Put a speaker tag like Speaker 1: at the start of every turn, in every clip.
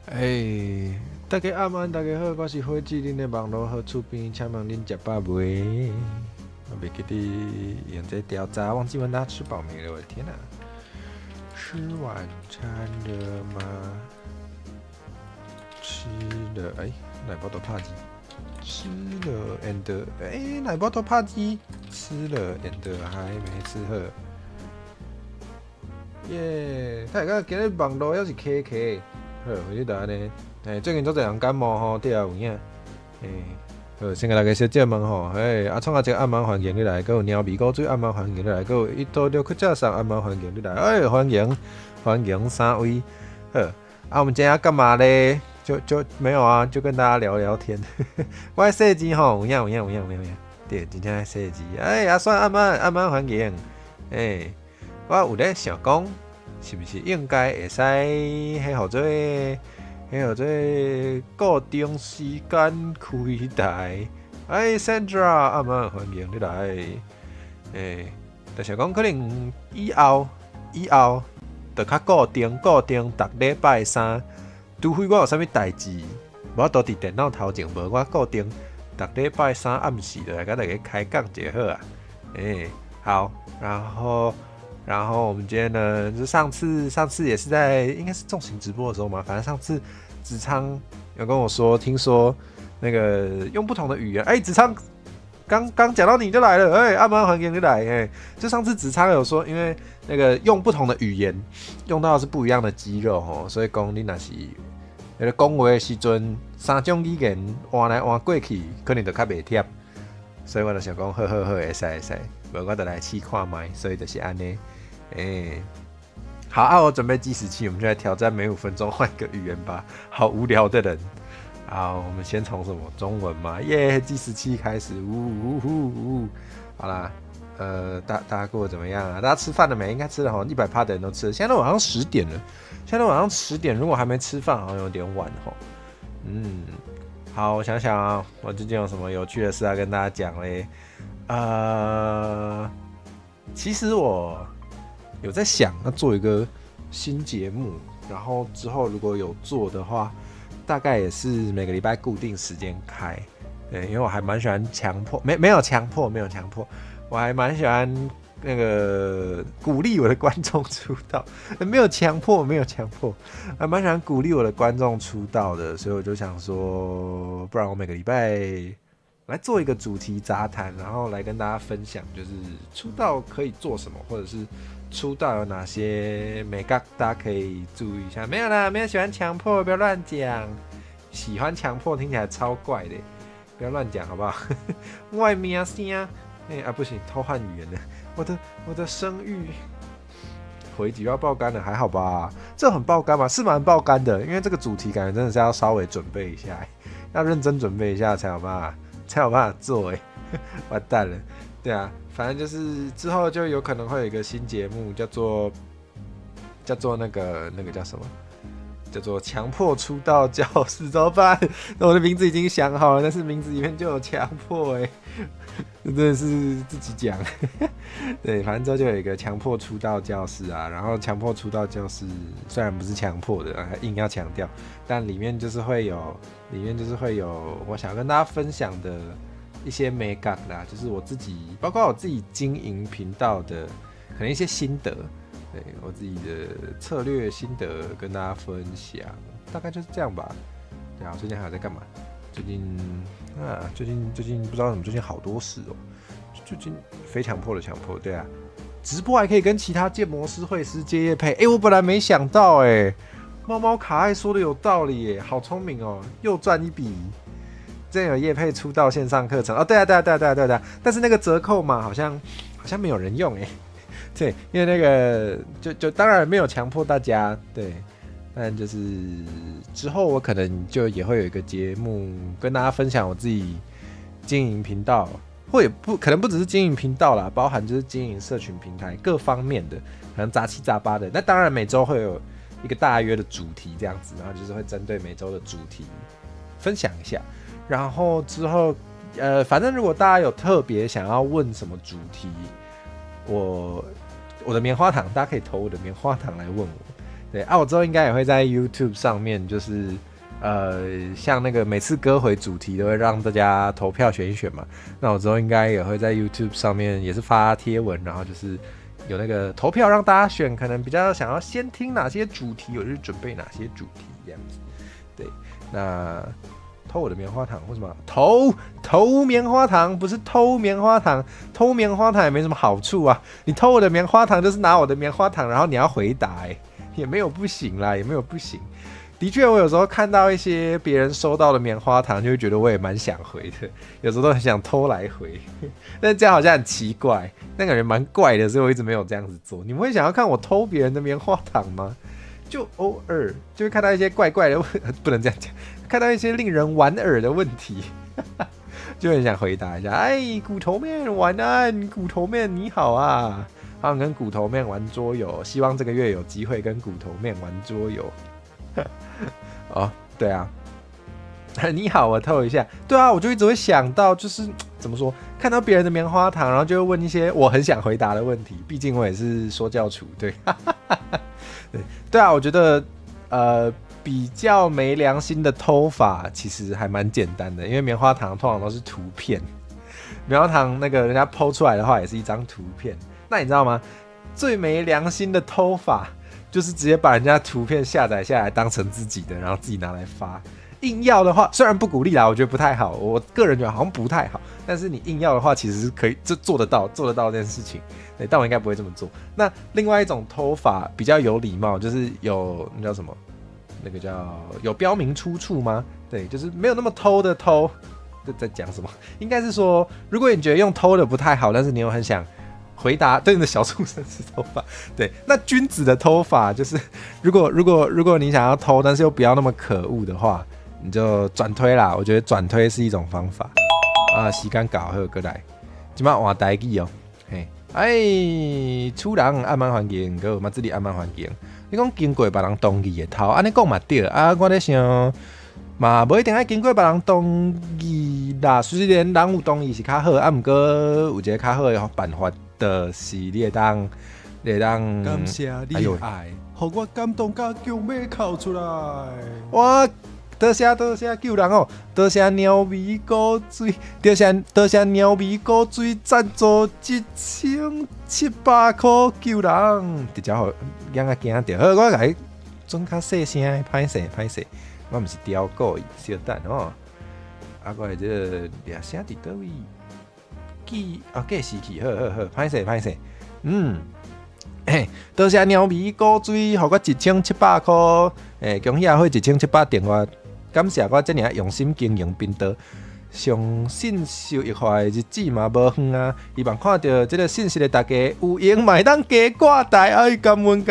Speaker 1: 大家晚安，大家好，我是火鸡恁的网络好厝边，请问恁食饱未？我袂记得用这调查，忘记问大家吃饱没了。我的天哪、吃晚餐了吗？吃了，奶包都怕鸡。吃了 and 奶包都怕鸡。吃了 and 还没吃好。耶！大家今日网络还是 KK。好，我就答呢。最近做侪人感冒吼，对啊有影。好，先甲大家小姐问吼，创啊一个暗盲环境你来，佮有猫咪狗水暗盲环境你来，佮有一刀六客家上暗盲环境你来，欢迎三位。好，我们今天要干嘛嘞？就没有啊，就跟大家聊聊天。我的设计吼，有影。对，真正设计，也算暗盲环境。我有咧想讲，是不是应该会使迄号做固定时间开台？Sandra， 暗盲环境你来。就想讲可能以后，就较固定，逐礼拜三，除非我有啥物代志，我都伫电脑头前，无我固定逐礼拜三暗时就来甲大家开讲就好啊。好，然后我们今天呢，就上次也是在应该是重型直播的时候嘛，反正上次子昌有跟我说，听说那个用不同的语言，子昌刚讲到你就来了，暗盲环境就来，就上次子昌有说，因为那个用不同的语言，用到的是不一样的肌肉吼，所以讲你若是那个讲话的时阵，三种语言换来换过去，可能就较袂贴，所以我就想讲，好，会使，无我就来试看卖，所以就是安尼。好，我准备计时器，我们就来挑战每5分钟换一个语言吧。好无聊的人。好，我们先从什么中文嘛？耶，计时器开始，好啦，大家过得怎么样啊？大家吃饭了没？应该吃了，好像100%的人都吃了。现在都晚上10点了，如果还没吃饭，好像有点晚吼。好，我想想啊，我最近有什么有趣的事要跟大家讲嘞？其实我有在想要做一个新节目，然后之后如果有做的话，大概也是每个礼拜固定时间开。对，因为我还蛮喜欢强迫，没有强迫，我还蛮喜欢那个鼓励我的观众出道，没有强迫，还蛮喜欢鼓励我的观众出道的，所以我就想说，不然我每个礼拜来做一个主题杂谈，然后来跟大家分享，就是出道可以做什么，或者是出道有哪些美感，大家可以注意一下。没有啦，没有喜欢强迫，不要乱讲。喜欢强迫听起来超怪的，不要乱讲好不好？外面声，不行，偷换语言了。我的声誉回击要爆肝了，还好吧？这很爆肝吗？是蛮爆肝的，因为这个主题感觉真的是要稍微准备一下，要认真准备一下才有办法做完蛋了。对啊，反正就是之后就有可能会有一个新节目，叫做那个叫什么？叫做强迫出道教室，怎么办？我的名字已经想好了，但是名字里面就有强迫真的是自己讲。对，反正之后就有一个强迫出道教室啊，然后强迫出道教室虽然不是强迫的，硬要强调，但里面就是会有我想跟大家分享的一些美感啦，就是我自己，包括我自己经营频道的可能一些心得。对，我自己的策略心得跟大家分享，大概就是这样吧。对啊，最近还有在干嘛？最近不知道怎么，最近好多事哦。最近非强迫的强迫，对啊，直播还可以跟其他建模师、绘师接业配。我本来没想到猫猫卡爱说的有道理耶，好聪明哦，又赚一笔。之前有业配出道线上课程对啊，但是那个折扣码好像没有人用对，因为那个就当然没有强迫大家，对，但就是之后我可能就也会有一个节目跟大家分享我自己经营频道，或也可能不只是经营频道啦，包含就是经营社群平台各方面的，可能杂七杂八的。那当然每周会有一个大约的主题这样子，然后就是会针对每周的主题分享一下，然后之后反正如果大家有特别想要问什么主题，我的棉花糖，大家可以投我的棉花糖来问我，对啊，我之后应该也会在 YouTube 上面，就是像那个每次歌回主题都会让大家投票选一选嘛。那我之后应该也会在 YouTube 上面也是发贴文，然后就是有那个投票让大家选，可能比较想要先听哪些主题，我就准备哪些主题这样子。对，那偷我的棉花糖为什么偷棉花糖？不是偷棉花糖，偷棉花糖也没什么好处啊。你偷我的棉花糖就是拿我的棉花糖，然后你要回答，也没有不行啦，也没有不行。的确，我有时候看到一些别人收到的棉花糖，就会觉得我也蛮想回的，有时候都很想偷来回，但这样好像很奇怪，那感觉蛮怪的，所以我一直没有这样子做。你们会想要看我偷别人的棉花糖吗？就偶尔就会看到一些怪怪的，不能这样讲，看到一些令人莞尔的问题，就很想回答一下。哎，骨头面晚安，骨头面你好啊！好想跟骨头面玩桌游，希望这个月有机会跟骨头面玩桌游。哦，对啊，你好，我偷一下。对啊，我就一直会想到，就是怎么说，看到别人的棉花糖，然后就会问一些我很想回答的问题。毕竟我也是说教厨，对，对啊，我觉得比较没良心的偷法其实还蛮简单的，因为棉花糖通常都是图片，棉花糖那个人家 po 出来的话也是一张图片。那你知道吗？最没良心的偷法就是直接把人家图片下载下来当成自己的，然后自己拿来发。硬要的话，虽然不鼓励啦，我觉得不太好，我个人觉得好像不太好。但是你硬要的话，其实是可以，这做得到这件事情。对，但我应该不会这么做。那另外一种偷法比较有礼貌，就是有那叫什么？那个叫有标明出处吗？对，就是没有那么偷的偷。在讲什么？应该是说，如果你觉得用偷的不太好，但是你又很想回答对应的小畜生是偷法，对，那君子的偷法就是，如果你想要偷，但是又不要那么可恶的话，你就转推啦。我觉得转推是一种方法啊。时间搞好过来，今晚换台语哦。嘿，哎，厝人安慢环境，个嘛这里安慢环境。你讲经过别人同意的偷，安尼讲嘛对啊。我咧想。嘛，不一定爱经过别人同意啦。虽然人有同意是较好，啊，不过有一个较好的办法，就是你会当。
Speaker 2: 感谢你的爱，让我感动甲强要哭出来。
Speaker 1: 哇，多谢救人哦！多谢鸟味果水，多谢鸟味果水赞助1700块救人，直接好让我惊到。好，我来转较细声，歹势。我毋是雕故意，小等哦。啊，我这个掠声伫倒位？记时去，好，歹势。多谢鸟味果水，予我1700块。恭喜阿辉1700订阅，感谢我这么用心经营频道。上信受益化的日子嘛无远啊，希望看到这个信息的大家有闲嘛会当加挂台，哎，感恩。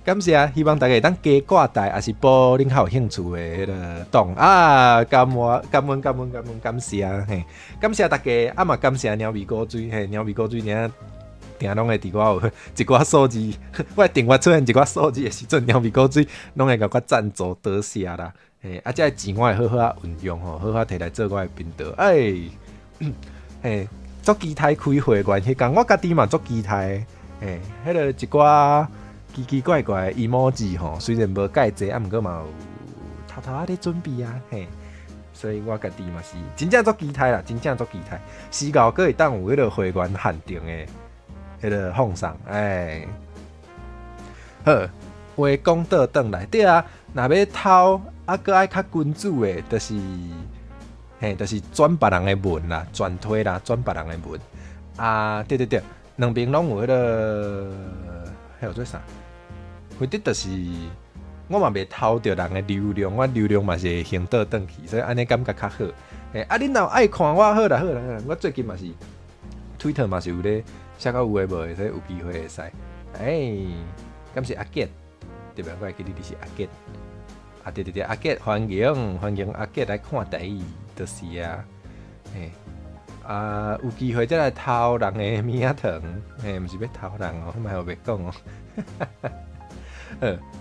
Speaker 1: 感谢，希望大家会当加挂台，也是报恁较有兴趣的迄个档啊！感恩，感谢嘿，感谢大家，啊嘛感谢鸟味果水，嘿，鸟味果水定拢会伫我有一寡数字，我订阅出现一寡数字的时阵，鸟味果水拢会甲我赞助，多谢啦！嘿，啊，这钱我会好好运用吼，好好摕来做我的频道。嘿，足期待开会员，迄工我家己嘛足期待，嘿，迄个一寡。奇怪的 emoji 吼，虽然无介济，啊，毋过嘛有偷仔咧准备啊，嘿，所以我家己嘛是真正足期待啦，时候阁会当有迄个会员限定的迄个放送，哎，好，话讲倒转来，对啊，若要偷啊，阁爱较君主的，就是转别人的文啦，转推啦，转别人的文啊，对，两边拢有迄个，还有做啥？或者就是我嘛袂偷着人的流量，我流量嘛是行倒转去，所以安尼感觉较好。啊，恁若爱看我好啦，我最近嘛是 Twitter 嘛是有咧写到有诶无诶，所以有机会会使。感谢阿杰，对吧？我会记得你是阿杰。啊，对，阿杰欢迎阿杰来看台语，就是啊。有机会再来偷人的棉糖，毋是要偷人哦，莫互袂讲哦。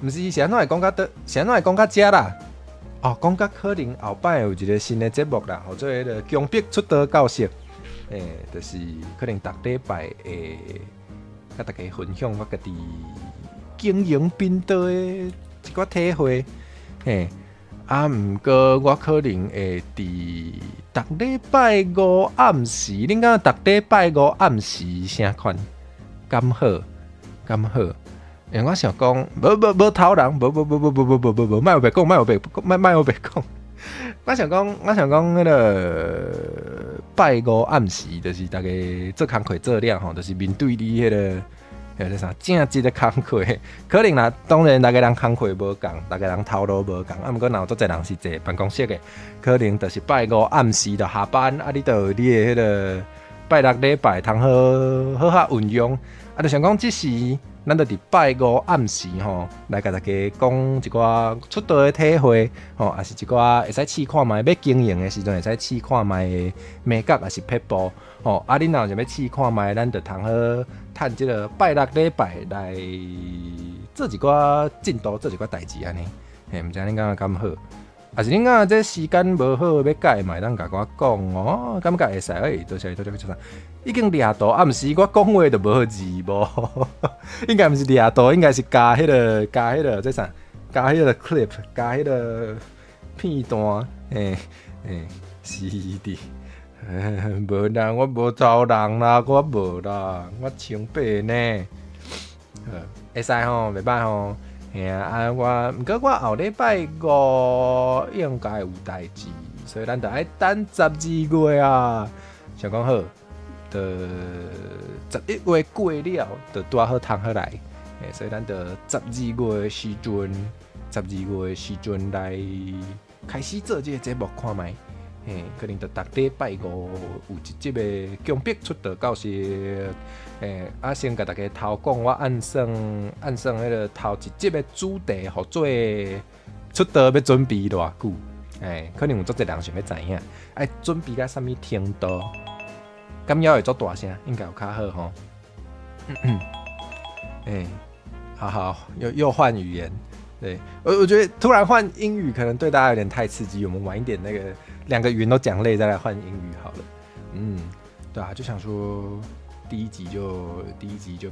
Speaker 1: 毋是是安怎会讲到遮啦？哦，讲到可能后摆有一个新的节目啦，或者迄个强迫出道教室，就是可能逐礼拜会甲大家分享我家己经营频道的一个体会，嘿。毋过我可能会伫逐礼拜五暗时，恁敢逐礼拜五暗时啥款？敢好？因为我想讲，无偷人，无，莫有白讲，莫有白讲。我想讲，迄个拜五暗时，就是大家做工课做了吼，就是面对你迄个。正职的工课，可能啦，当然大家人工课无共，大家人头路无共，毋过若有足侪人是坐办公室的，可能就是拜五暗时就下班，你就你的迄个拜六礼拜通好好运用，就想讲即时，咱就伫拜五暗时吼，来甲大家讲一寡出道的体会，吼，也是一寡会使试看卖要经营的时阵会使试看卖的美角，也是撇步，吼，恁若就要试看卖，咱就通好。趁即个拜六礼拜来做一寡进度，做一寡代志安尼，嘿，毋知恁感觉敢好？还是恁感觉这时间无好要改嘛？咱甲我讲哦，感觉会使，多谢。已经掠到，毋是我讲话就无字无，应该毋是掠到，应该是加迄个这啥？加迄个 clip， 加迄个片段，是的。无啦，我无招人啦，我无啦，我清白呢。会使吼，袂歹吼。我毋过我后礼拜五应该有代志，所以咱就爱等12月啊。想讲好，就11月过了，就拄好通好来。所以咱就12月时阵来开始做这个节目看卖。可能就逐礼拜五有一集的强迫出道教室，先甲大家头讲，我按算迄个头一集的主题，互做出道要准备偌久，可能有足侪人想要知影，爱准备到啥物程度，敢要会做大声，应该有较好吼。好，又换语言，对，我觉得突然换英语可能对大家有点太刺激，我们晚一点那个。2个语言都讲累，再来换英语好了。对啊，就想说第一集就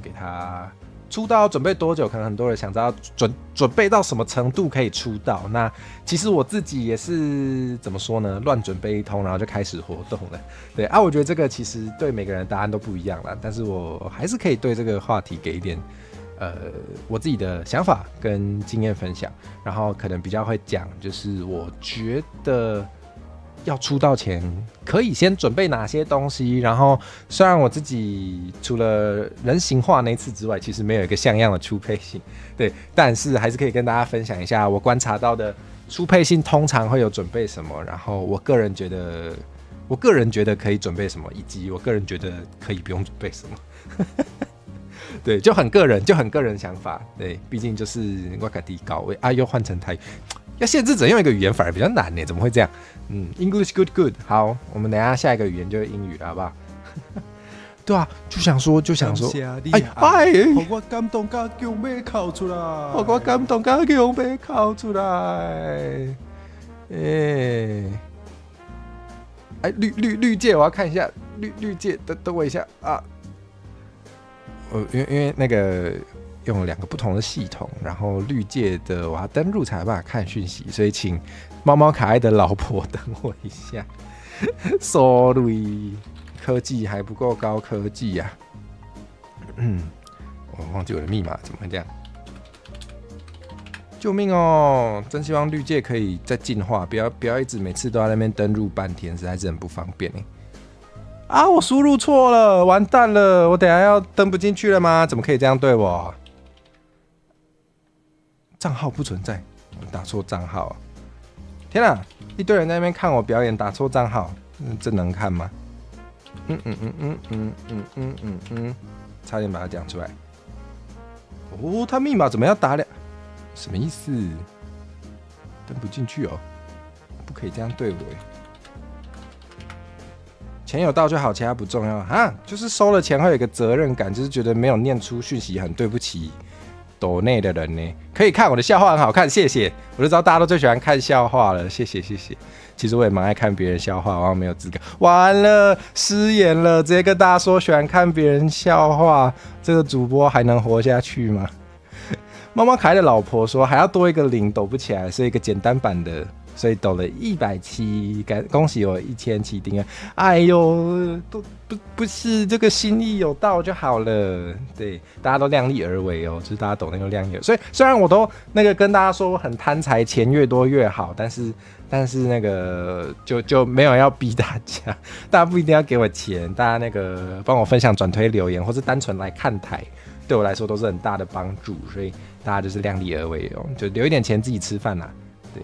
Speaker 1: 给他出道准备多久？可能很多人想知道准备到什么程度可以出道。那其实我自己也是怎么说呢？乱准备一通，然后就开始活动了。对啊，我觉得这个其实对每个人的答案都不一样啦，但是我还是可以对这个话题给一点我自己的想法跟经验分享，然后可能比较会讲，就是我觉得。要出道前可以先准备哪些东西？然后虽然我自己除了人形化那次之外，其实没有一个像样的初配信，对，但是还是可以跟大家分享一下我观察到的初配信通常会有准备什么，然后我个人觉得可以准备什么，以及我个人觉得可以不用准备什么。对，就很个人想法。对，毕竟就是我自己搞又换成台语。要限制只用一个语言反而比较难呢，怎么会这样？English good。好，我们等一下下一个语言就是英语了，好不好？对啊，就想说，我感动到强要哭出来，绿界我要看一下，绿界，等我一下啊。因为那个。用2个不同的系统，然后绿界的我要登录才有办法看讯息，所以请猫猫可爱的老婆等我一下。Sorry， 科技还不够高科技啊。我忘记我的密码，怎么会这样？救命哦！真希望绿界可以再进化，不要一直每次都在那边登录半天，实在是很不方便啊！我输入错了，完蛋了！我等一下要登不进去了吗？怎么可以这样对我？账号不存在，打错账号啊！天啊，一堆人在那边看我表演，打错账号，这能看吗？差点把它讲出来。哦，他密码怎么要打什么意思？登不进去哦，不可以这样对我。钱有到就好，其他不重要啊。就是收了钱会有一个责任感，就是觉得没有念出讯息很对不起抖内的人呢。可以看我的笑话很好看，谢谢。我就知道大家都最喜欢看笑话了，谢谢。其实我也蛮爱看别人笑话，我好像没有资格。完了，失言了，直接跟大家说喜欢看别人笑话，这个主播还能活下去吗？猫猫可爱的老婆说还要多一个零抖不起来，所以一个简单版的，所以抖了170，恭喜我1007订阅。哎呦，都不是这个心意有到就好了，对，大家都量力而为哦，就是大家抖那个量力而为。所以虽然我都那个跟大家说我很贪财，钱越多越好，但是那个就没有要逼大家，大家不一定要给我钱，大家那个帮我分享、转推、留言，或是单纯来看台，对我来说都是很大的帮助，所以大家就是量力而为哦，就留一点钱自己吃饭啦，对，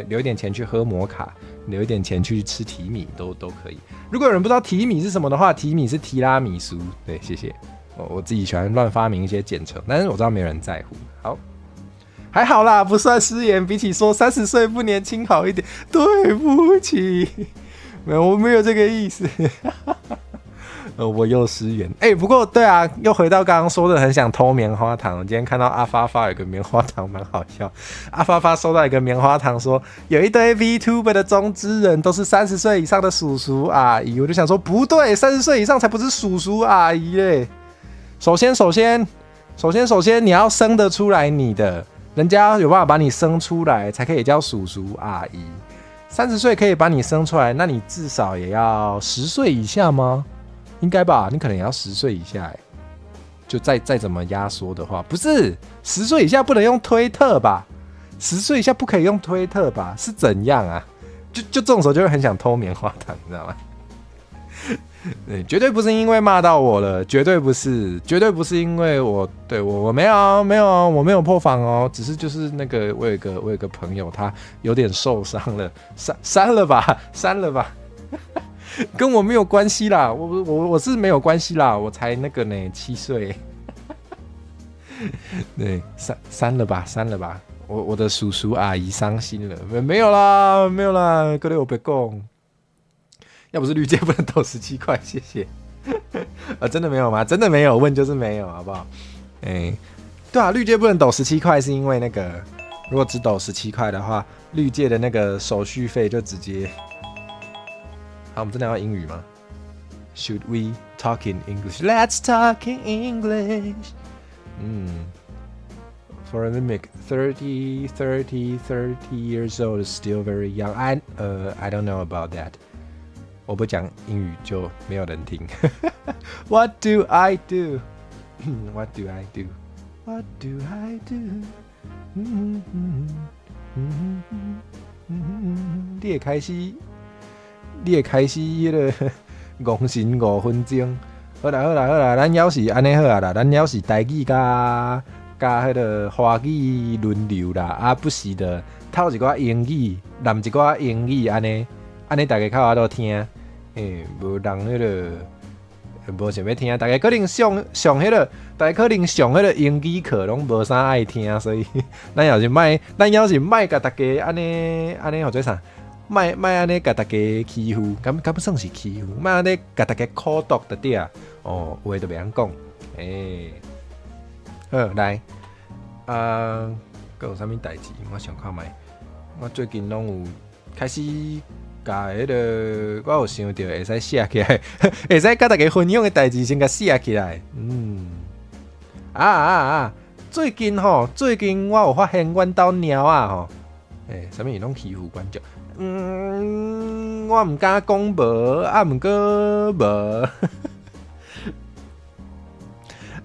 Speaker 1: 留一点钱去喝摩卡，留一点钱去吃提米都可以。如果有人不知道提米是什么的话，提米是提拉米苏，对，谢谢。我自己喜欢乱发明一些简称，但是我知道没有人在乎。好。还好啦，不算失言。比起说30岁不年轻好一点，对不起，我没有这个意思。我又失言。不过对啊，又回到刚刚说的，很想偷棉花糖。我今天看到阿发发有个棉花糖，蛮好笑。阿发发收到一个棉花糖说，有一堆 VTuber 的中之人都是30岁以上的叔叔阿姨。我就想说，不对，30岁以上才不是叔叔阿姨嘞。首先，你要生得出来你的。人家有办法把你生出来，才可以叫叔叔阿姨。30岁可以把你生出来，那你至少也要10岁以下吗？应该吧，你可能也要10岁以下。就再怎么压缩的话，不是10岁以下不能用推特吧？10岁以下不可以用推特吧？是怎样啊？就这种时候就会很想偷棉花糖，你知道吗？对，绝对不是因为骂到我了，绝对不是因为我没有破防哦，只是就是那个我有一个朋友他有点受伤了，删了吧，跟我没有关系啦，我是没有关系啦，我才那个呢7岁，对，删了吧，我的叔叔阿姨伤心了，没有啦，各位我别讲。要不是绿界不能抖17块，谢谢。真的没有吗？真的没有，问就是没有，好不好？对啊，绿界不能抖17块，是因为那个如果只抖17块的话，绿界的那个手续费就直接。好，我们真的要英语吗 ？Should we talk in English? Let's talk in English. For a mimic, 30 years old is still very young. I don't know about that. 我不讲英语就没有人听。What do I do? What do I do? What do I do? 你会开始迄个戇神5分鐘。好啦，咱要是安尼好啊啦，咱要是台語加迄個華語輪流啦，啊不是的，偷一寡英語，攬一寡英語安尼大家較好聽。無人迄個無想要聽，大家可能上迄個，大家可能上迄個英語課攏無啥愛聽，所以咱要是賣甲大家安尼或者啥，賣安尼甲大家欺負，敢不算是欺負，賣安尼甲大家苦毒就對啊。哦，有話就袂曉講。好來，還有啥物代誌？我想看覓，我最近攏有開始。甲迄個，我有想到會使寫起來，會使甲大家分享的代志先甲寫起來。最近我有發現阮兜貓啊吼，啥物攏欺負觀眾。我毋敢講無，毋過無。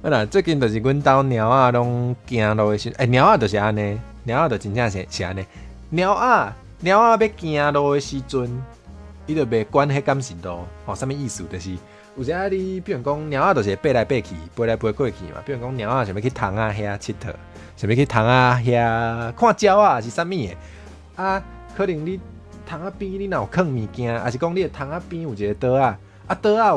Speaker 1: 嗱，最近就是阮兜貓啊，攏行路的時候，貓啊就是安尼，貓啊就真正是安尼，貓啊要行路的時陣，伊就袂管迄敢是路，啥物意思？就是有時你，比如講貓啊，就是爬來爬去，飛來飛過去嘛。比如講貓啊，想要去塘啊遐佚佗，想要去塘啊遐看鳥啊，是啥物的？可能你塘啊邊你若有囥物件，還是講你的塘啊邊有一個島啊，島啊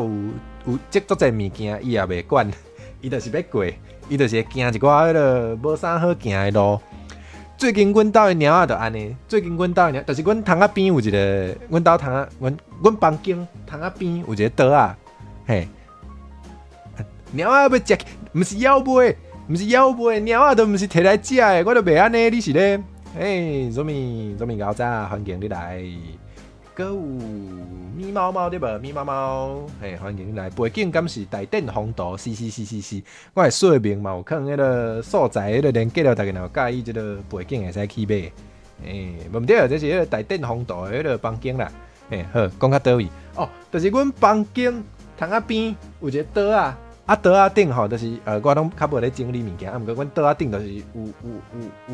Speaker 1: 有積足濟物件，伊也袂管，伊就是要過，伊就是會行一寡迄個無啥好行的路。最近阮兜的貓仔就安尼，就是阮塘仔邊有一個，阮兜塘仔，阮房間塘仔邊有一個島啊，嘿，貓仔要食，毋是妖袂，貓仔都毋是摕來食的，我都袂安尼，你是咧，什麼搞早，歡迎你來，搁有咪猫猫对无？咪猫猫，嘿，欢迎来。背景敢是台电风图，是，我的说明嘛有放迄个所在，迄个连结了，大家若有介意即个背景会使去买。无毋对，这是迄个台电风图的迄个房间啦。好，讲到倒位哦，就是阮房间窗仔边有一个桌啊，桌仔顶吼，就是我拢较无咧整理物件，毋过阮桌仔顶就是有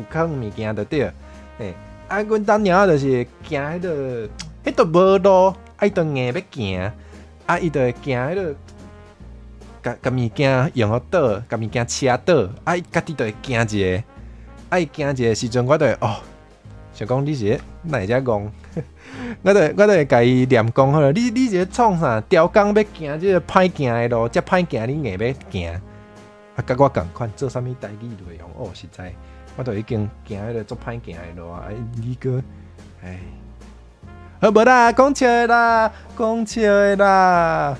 Speaker 1: 放物件就对。阮当鸟就是行迄个。迄都无路，伊都硬要行，伊就会行迄个，甲物件用好倒，甲物件车倒，伊家己就会行一个，伊行一个时阵，我就会想讲你是哪会遮戆，我就会甲伊念讲好了，你是创啥？雕工要行即个歹行的路，遮歹行你硬要行，甲我共款做啥物代志都会用，实在，我都已经行迄个足歹行的路啊，你个，唉。好无啦，讲笑的啦，讲笑的啦，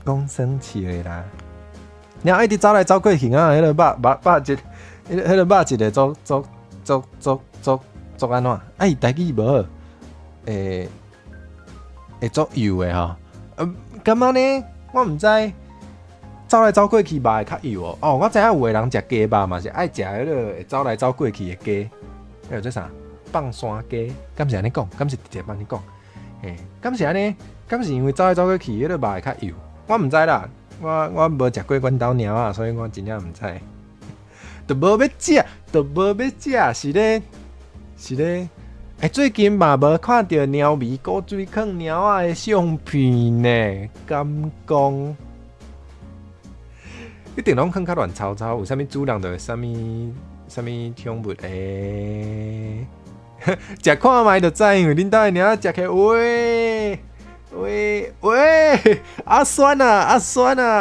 Speaker 1: 讲生气的啦。然后一直走来走过去啊，迄个肉一，迄个肉一个做安怎？代志无好，会做油的吼。干嘛呢？我毋知。走来走过去肉会较油哦。我知影有个人食鸡肉嘛，是爱食迄个会走来走过去的鸡。迄个做啥？放山鸡，敢是安尼讲？敢是直接帮你讲？敢是安尼？敢是因为走来走过去，迄个肉会较油？我毋知啦，我无食过阮兜猫啊，所以我真正毋知。都无要食，是咧。最近嘛无看到猫咪古水坑猫仔的相片呢，敢讲？一定拢坑较乱糟糟，有啥物主人就会啥物宠物食看卖就知，因为恁兜的猫仔食起喂，阿酸啊，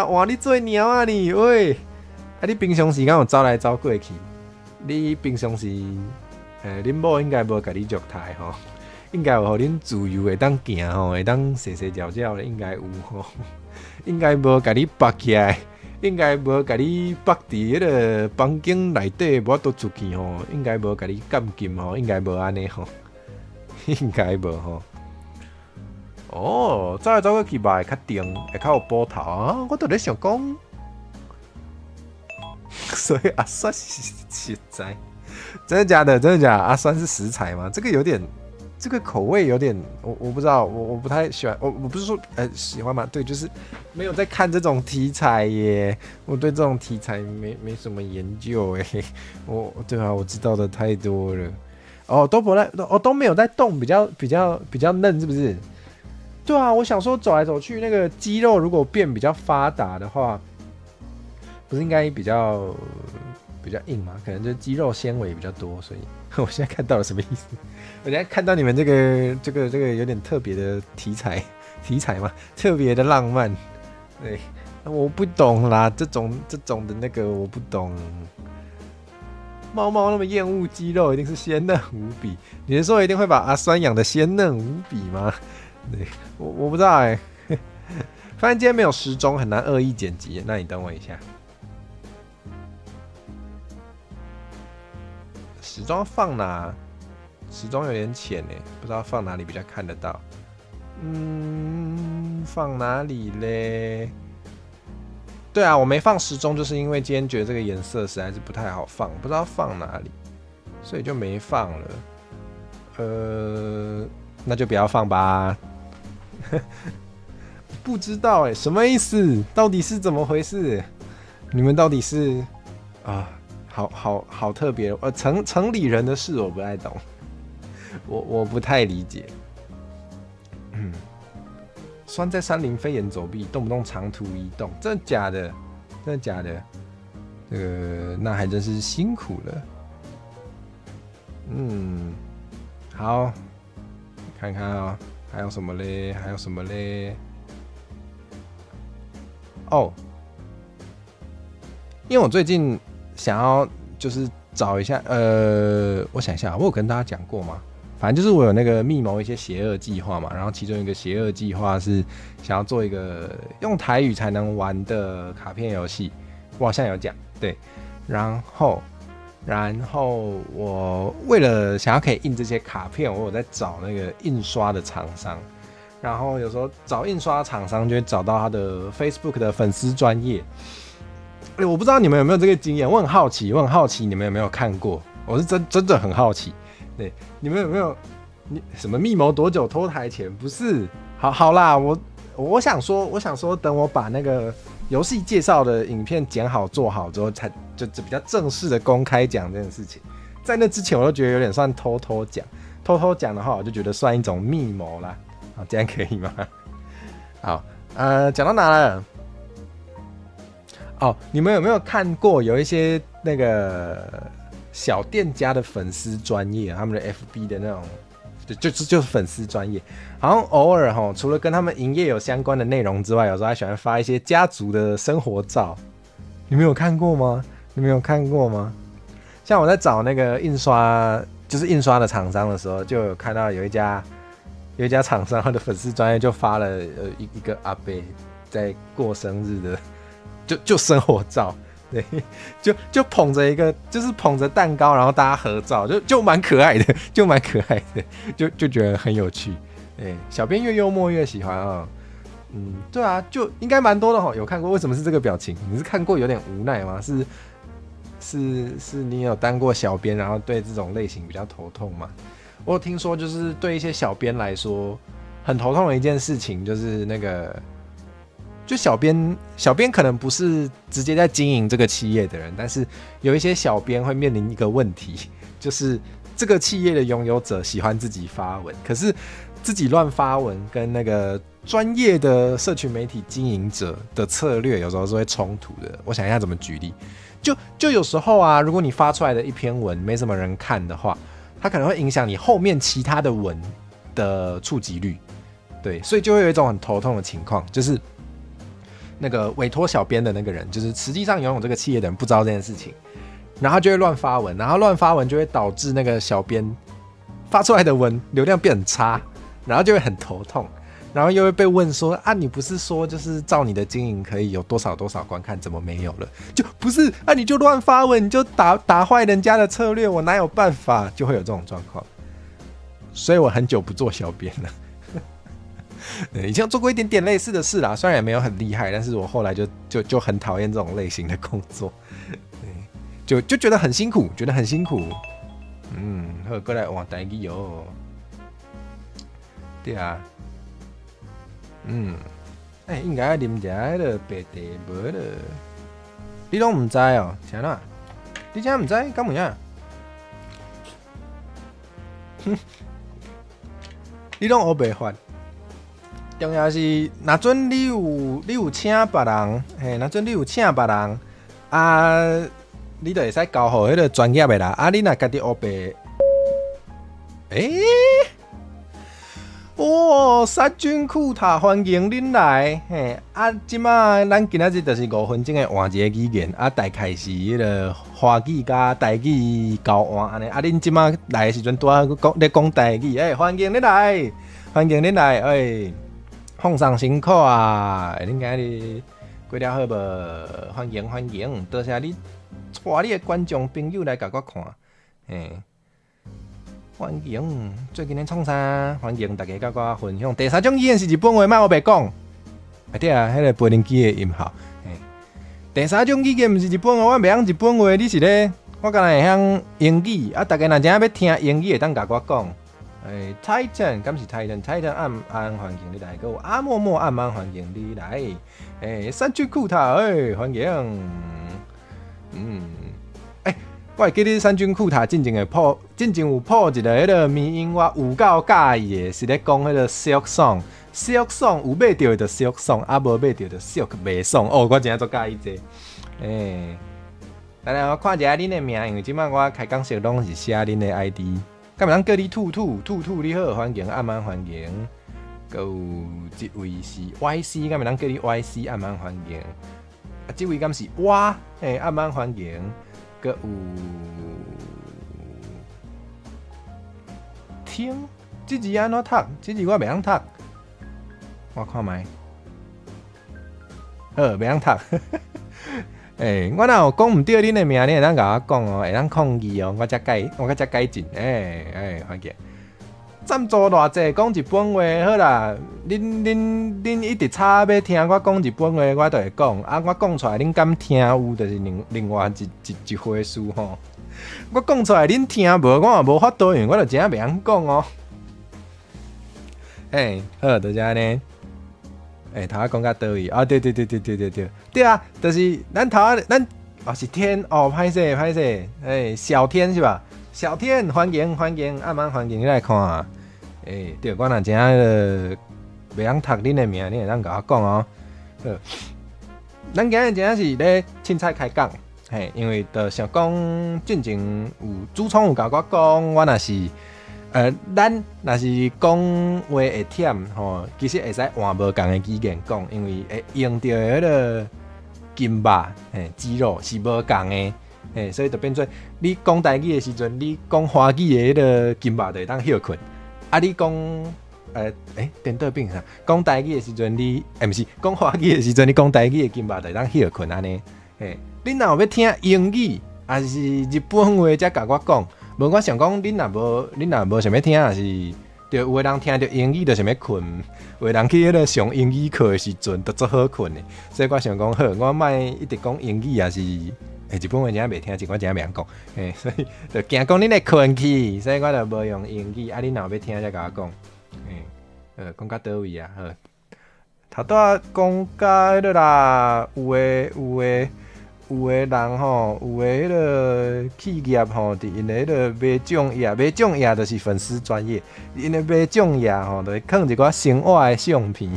Speaker 1: 换你做猫啊你喂，你平常时敢有走来走过去？你平常时，恁某应该无甲你虐待吼，应该有互恁自由会当行吼，会当洗照的，应该有吼，应该无甲你绑起来。应该无甲你绑伫迄个房间内底，无法度出去吼。应该无甲你监禁吼，应该无安尼吼，应该无吼。走来走过去吧，会较定，会较有补头啊。我都咧想讲，所以阿酸是实在，真的假的？阿酸是食材吗？这个有点。这个口味有点，我不知道，我不太喜欢。我不是说喜欢嘛，对，就是没有在看这种题材耶。我对这种题材没什么研究耶。对啊，我知道的太多了。都没有在动，比较嫩，是不是？对啊，我想说走来走去，那个肌肉如果变比较发达的话，不是应该比较硬嘛？可能就肌肉纤维比较多，所以我现在看到了什么意思？我现在看到你们这个有点特别的题材嘛，特别的浪漫。对，我不懂啦，这种的那个我不懂。猫那么厌恶肌肉，一定是鲜嫩无比。你是说一定会把阿酸养的鲜嫩无比吗？对，我不知道发现今天没有时钟，很难恶意剪辑。那你等我一下。时钟放哪？时钟有点浅不知道放哪里比较看得到。放哪里嘞？对啊，我没放时钟，就是因为今天觉得这个颜色实在是不太好放，不知道放哪里，所以就没放了。那就不要放吧。不知道什么意思？到底是怎么回事？你们到底是啊？好特别，城里人的事我不太懂，我不太理解。酸在山林飞檐走壁，动不动长途移动，真的假的？那还真是辛苦了。好，看看还有什么嘞？因为我最近想要就是找一下，我想一下，我有跟大家讲过吗？反正就是我有那个密谋一些邪恶计划嘛，然后其中一个邪恶计划是想要做一个用台语才能玩的卡片游戏，我好像有讲，对。然后然后我为了想要可以印这些卡片，我有在找那个印刷的厂商。然后有时候找印刷厂商就会找到他的 Facebook 的粉丝专页。我不知道你们有没有这个经验，我很好奇你们有没有看过？我是真的很好奇。对，你们有没有什么密谋多久脱台前？不是，好啦，我想说，等我把那个游戏介绍的影片剪好做好之后，才就比较正式的公开讲这件事情。在那之前，我都觉得有点算偷讲的话，我就觉得算一种密谋啦。好，这样可以吗？好，讲到哪了？哦，你们有没有看过有一些那个小店家的粉丝专页，他们的 FB 的那种，就是粉丝专页，好像偶尔哈，除了跟他们营业有相关的内容之外，有时候还喜欢发一些家族的生活照。你们有看过吗？像我在找那个印刷的厂商的时候，就有看到有一家厂商他的粉丝专页就发了一个阿伯在过生日的，就生活照，对，就捧着就是捧着蛋糕，然后大家合照，就蛮可爱的，就觉得很有趣。对，小编越幽默越喜欢啊。对啊，就应该蛮多的齁。有看过？为什么是这个表情？你是看过有点无奈吗？是你有当过小编，然后对这种类型比较头痛吗？我有听说，就是对一些小编来说，很头痛的一件事情，就是那个，就小编可能不是直接在经营这个企业的人，但是有一些小编会面临一个问题，就是这个企业的拥有者喜欢自己发文，可是自己乱发文跟那个专业的社群媒体经营者的策略有时候是会冲突的。我想一下怎么举例。就有时候啊，如果你发出来的一篇文没什么人看的话，它可能会影响你后面其他的文的触及率，对，所以就会有一种很头痛的情况，就是那个委托小编的那个人，就是实际上拥有这个企业的人不知道这件事情，然后他就会乱发文，然后乱发文就会导致那个小编发出来的文流量变很差，然后就会很头痛。然后又会被问说啊，你不是说就是照你的经营可以有多少观看，怎么没有了？就不是啊，你就乱发文，你就打坏人家的策略，我哪有办法？就会有这种状况。所以我很久不做小编了。以前做过一点点类似的事啦，虽然也没有很厉害，但是我后来就很讨厌这种类型的工作，就觉得很辛苦，好，过来换台语哦。对啊。应该啉一下迄个白茶无了。你拢唔知哦？啥啦？你真唔知？敢有影？你拢学白法。重要是，若准你有请别人，若准你有请别人，啊，你就会使交互迄个专业的啦。啊，你若家己学白，杀菌库塔欢迎恁来，即马咱今仔日就是5分钟的换一个语言，大概是迄个华语加台语交换安尼。恁即马来的时阵，拄咧讲台语，欢迎恁来，奉上辛苦啊！恁今日过了好无？欢迎，多谢你带你的观众朋友来甲我看，欢迎，最近咧创啥？欢迎大家甲我分享。第三种语言是日本话，莫我白讲。对啊，迄个飞行机的音效。第三种语言毋是日本话，我袂晓日本话，你是咧？我敢若会晓英语，大家若真要听英语，会当甲我讲。Titan， 敢是 Titan 暗欢迎你来，个阿默默暗欢迎你来。山区库塔，欢迎。我会记得三军库塔进前有破一个迄个迷音，我有够介意的，是咧讲迄个 silk song 有买到的 silk song， 无买到的 silk 袂爽。我真做介意这。来，我看一下恁的名，因为即摆我开讲时拢是写恁的 ID。敢袂当叫你兔，你好，欢迎，暗欢迎。有一位是 YC， 敢袂当叫你 YC， 暗欢迎。这位敢是哇，暗欢迎。个有听，这字安怎读？这字我袂晓读，我看卖，袂晓读。我若有讲毋对恁的名，你会当甲我讲哦，会当抗议哦，我才改进。欢迎。赞助偌济，讲日本话好啦。恁一直吵要听我讲日本话，我就会讲。啊，我讲出来恁敢听有，就是另外一回事吼。我讲出来恁听无，我也无法度，因为我就真袂晓讲哦。好，就这样呢。头仔讲到倒位啊？对啊，就是咱头仔咱是天哦，歹势，小天是吧？小天，欢迎，阿妈欢迎你来看啊！对，我若真袂晓读恁的名，你会当甲我讲哦。咱今日真是咧凊彩开讲，因为就想讲进前有主创有甲我讲，我若是。咱若是讲话会忝吼，其实会使换无共的语言讲，因为会用到迄个筋肉、肌肉是无共的，所以就变做你讲台语的时阵，你讲华语的迄个筋肉就会当休困，啊，你讲颠倒变啥？讲台语的时阵，你毋是讲华语的时阵，你讲台语的筋肉就会当休困安尼，你若有要听英语还是日本话，才甲我讲。无，我想讲，恁若无想要听，也是就有个人听到英语就想要困，有个人去迄个上英语课的时阵，就足好困的。所以我想讲，好，我莫一直讲英语，也是日本话真袂听，我真袂晓讲，所以就惊讲恁会困去，所以我就无用英语。啊，恁若要听，才甲我讲，讲到倒位啊？好，头拄讲到迄个啦，有的人吼，有的迄个企业吼，伫因的迄个卖种业就是粉丝专业，因的卖种业吼，就放一寡生活的相片，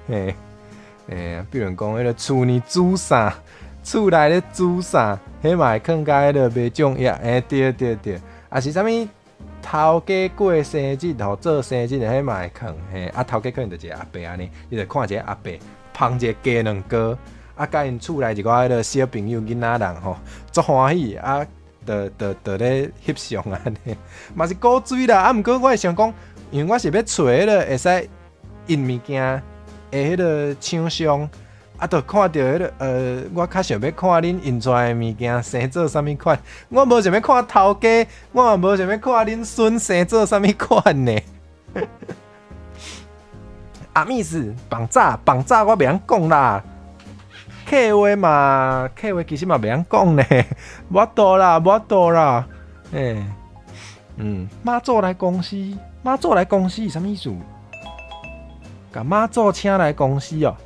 Speaker 1: 比如讲迄个厝里煮啥，厝内咧煮啥，迄嘛会放甲迄个卖种业，对，啊是啥物头家过生日吼，做生日迄嘛会放，头家可能就一个阿伯安尼，你就看一个阿伯捧一个鸡卵糕。啊，甲因厝内一寡迄个小朋友囡仔人吼，足欢喜啊，就咧翕相安尼，嘛是古锥啦。啊，毋过我会想讲，因为我是要找迄个会使印物件的迄个厂商，啊，就看到迄个我较想要看恁印出来的物件生做啥物款，我无想要看头家，我也无想要看恁孙生做啥物款呢。阿密斯绑炸，我袂晓讲啦。客话其实嘛袂晓讲呢，无多啦，妈祖来公司是啥物意思？甲妈祖请来公司哦，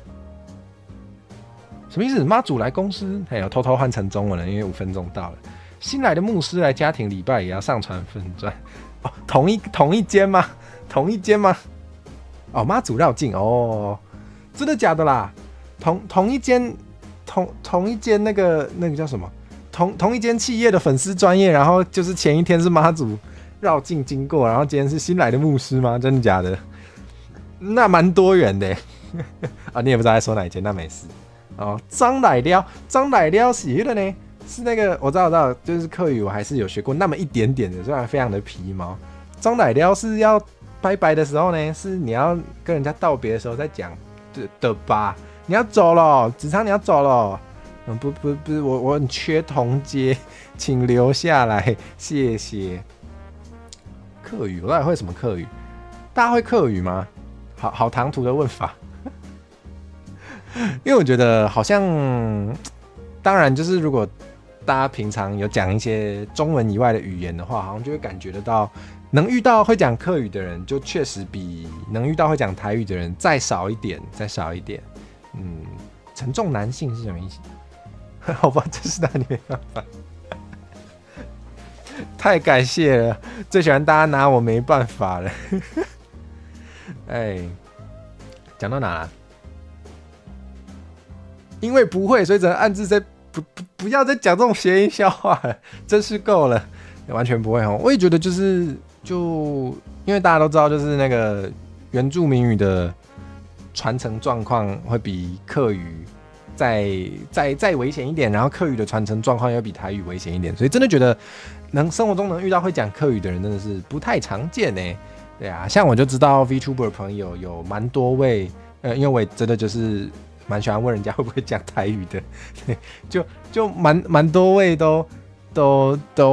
Speaker 1: 什么意思？妈祖来公司？我偷偷换成中文了，因为5分钟到了。新来的牧师来家庭礼拜也要上传粉专哦，同一间吗？哦，妈祖绕境哦，真的假的啦？同一间。同一间那个叫什么？同一间企业的粉丝专业，然后就是前一天是妈祖绕境经过，然后今天是新来的牧师吗？真的假的？那蛮多元的啊！你也不知道在说哪一间，那没事哦。张奶料是迄个呢？是那个我知道，就是客语我还是有学过那么一点点的，虽然非常的皮毛。张奶料是要拜拜的时候呢，是你要跟人家道别的时候再讲的吧？你要走了，子昌，你要走了。不，我很缺同接，请留下来，谢谢。客语，我到底会什么客语？大家会客语吗？好唐突的问法。因为我觉得好像，当然就是如果大家平常有讲一些中文以外的语言的话，好像就会感觉得到，能遇到会讲客语的人，就确实比能遇到会讲台语的人再少一点。沉重男性是什么意思？好吧，这是哪里没办法。太感谢了，最喜欢大家拿我没办法了。讲到哪了？因为不会，所以只能暗自在不要再讲这种谐音笑话了，真是够了，完全不会哦。我也觉得就因为大家都知道，就是那个原住民语的传承状况会比客语再危险一点，然后客语的传承状况又比台语危险一点，所以真的觉得生活中能遇到会讲客语的人真的是不太常见呢。对啊，像我就知道 VTuber 朋友有蛮多位，因为我也真的就是蛮喜欢问人家会不会讲台语的，就蛮多位都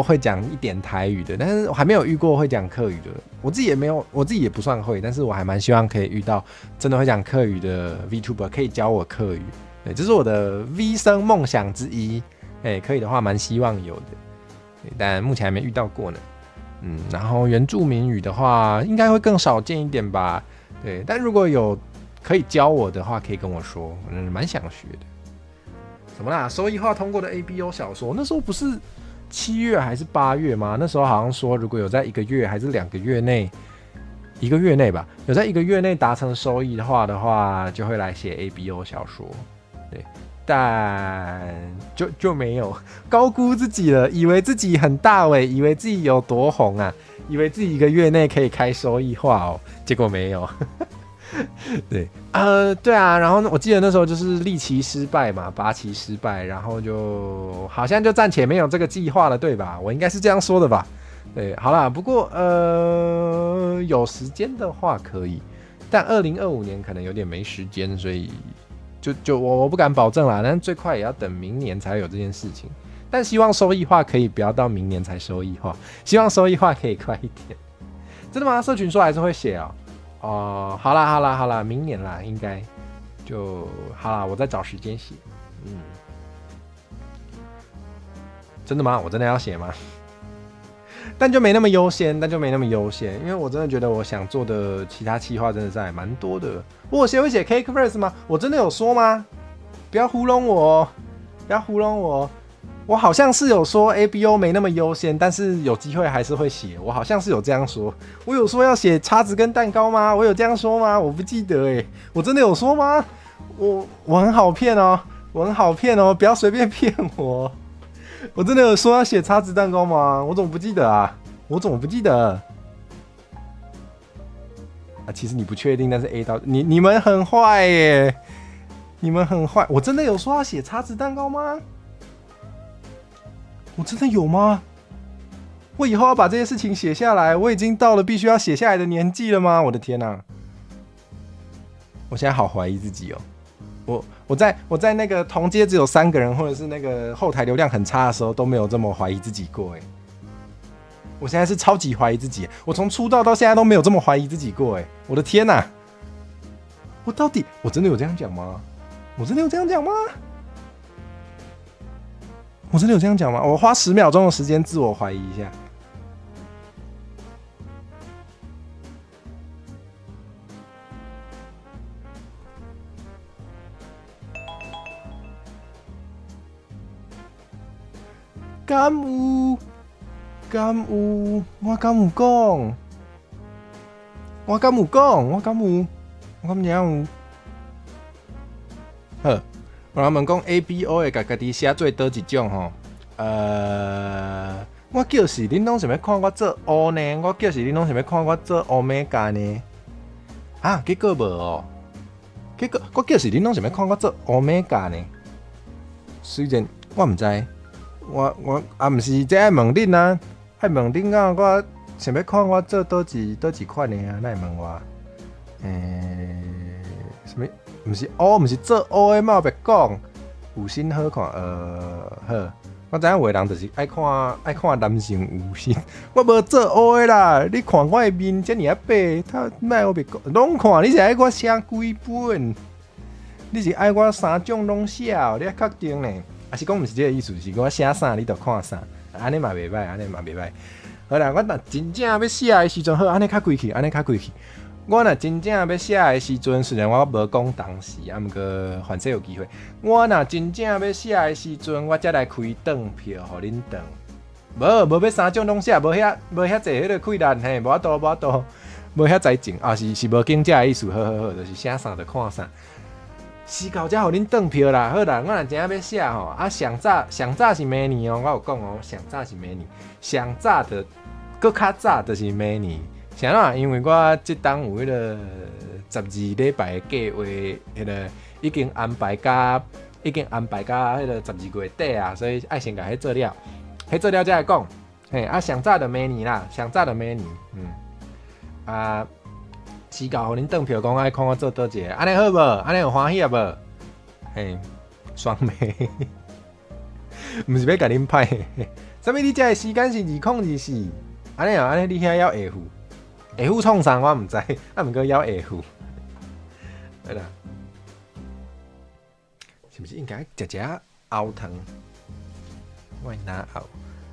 Speaker 1: 会讲一点台语的，但是我还没有遇过会讲客语的。我自己也不算会，但是我还蛮希望可以遇到真的会讲客语的 VTuber， 可以教我客语。对，这是我的 V 生梦想之一。可以的话，蛮希望有的，但目前还没遇到过呢。然后原住民语的话，应该会更少见一点吧。对，但如果有可以教我的话，可以跟我说，蛮想学的。什么啦？收益化通过的 ABO 小说，那时候不是7月还是8月吗？那时候好像说，如果有在1个月还是2个月内，1个月内吧，有在1个月内达成收益的话，就会来写 ABO 小说。对，但就没有，高估自己了，以为自己很大尾，以为自己有多红啊，以为自己1个月内可以开收益化哦，结果没有。对，对啊，然后我记得那时候就是立期失败嘛，8期失败，然后就好像就暂且没有这个计划了，对吧？我应该是这样说的吧？对，好啦，不过有时间的话可以，但2025年可能有点没时间，所以就我不敢保证啦，但最快也要等明年才有这件事情。但希望收益化可以不要到明年才收益化，希望收益化可以快一点。真的吗？社群说还是会写哦。好啦，明年啦，应该就好啦，我再找时间写。真的吗？我真的要写吗？但就没那么优先，因为我真的觉得我想做的其他企划真的是还蛮多的。我会写 Cake First 吗？我真的有说吗？不要糊弄我，我好像是有说 ABO 没那么优先，但是有机会还是会写。我好像是有这样说，我有说要写叉子跟蛋糕吗？我有这样说吗？我不记得我真的有说吗？我很好骗哦，不要随便骗我。我真的有说要写叉子蛋糕吗？我怎么不记得啊？其实你不确定，但是 A 到你们很坏耶，我真的有说要写叉子蛋糕吗？我真的有吗？我以后要把这些事情写下来，我已经到了必须要写下来的年纪了吗？我的天哪！我现在好怀疑自己哦。我在那个同街只有3个人，或者是那个后台流量很差的时候，都没有这么怀疑自己过我现在是超级怀疑自己，我从出道到现在都没有这么怀疑自己过我的天哪！我真的有这样讲吗？我真的有这样讲吗？我花10秒钟的时间自我怀疑一下。敢有？我敢有讲？我敢有？好，我问讲 ABO 会家己写做倒一种吼？我叫是恁拢想要看我做 O 呢？我叫是恁拢想要看我做 Omega 呢？结果无哦。我叫是恁拢想要看我做 Omega 呢？虽然我唔知。我毋是这爱问恁啊，爱问恁啊，我想要看我做倒一款的啊，那会问我，什么？毋是做 O 的嘛，别讲，有心好看，好，我知影有的人就是爱看男性有心，我无做 O 的啦，你看我的面这么白，他卖我别讲，拢看，你是爱我写几本？你是爱我3种拢写，你要确定呢？是讲毋是这个意思，是我写啥你就看啥，安尼嘛袂歹。好啦，我若真正要写的时阵，好，安尼较规气。我若真正要写的时阵，虽然我无讲当时，毋过反正有机会。我若真正要写的时阵，我才来开灯票，互恁等。无要3种拢写，无遐济迄个困难嘿，无法度，无遐才情是无经济的意思。好，就是写啥就看啥。时到才互恁转票啦，好啦，我若真正要写吼，上早是明年我有讲上早是明年，上早的，搁较早就是明年。啥啦？因为我即当有迄个12礼拜的计划，迄个已经安排到迄个12月底啊，所以爱先甲迄做了，才来讲。上早的明年啦，时到互恁转票，讲爱看我做倒一个，安尼好无？安尼有欢喜啊无？双妹，不是要甲恁派。啥物？你遮个时间是2024？安尼哦，安尼你遐要下户，下户创啥我毋知，毋过要下户。对啦，是毋是应该食熬汤？我哪熬？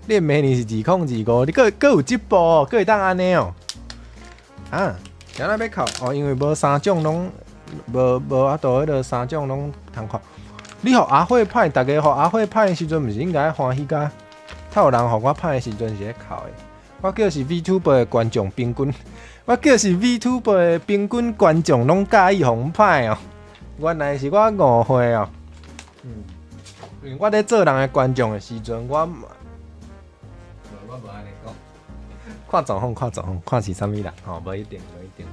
Speaker 1: 你明年是2025，你搁有这步哦，搁会当安尼哦。啊，今仔要考哦，因为无三种拢无啊，倒迄个三种拢通考。你互阿慧派，大家互阿慧派的时阵，毋是应该欢喜甲？太有人互我派的时阵是咧考的。我叫是 VTuber 的观众平均，我叫是 VTuber 的平均观众拢介意互派哦。原来是我误会哦。因为我咧做人的观众的时阵，我无安尼讲。看状况，看状况，看是啥物人吼，无一定，无一定。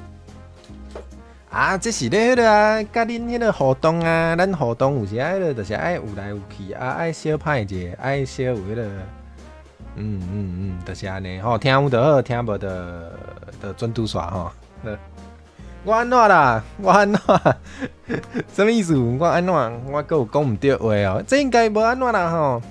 Speaker 1: 啊，这是咧迄个啊，甲恁迄个互动啊，咱互动有时迄个就是爱有来有去啊，爱小派一下，爱小有迄个，就是安尼吼，听有就好，听无就准拄煞吼。我安怎啦？我安怎？什么意思？我安怎？我搁有讲毋对话哦，这应该无安怎啦吼。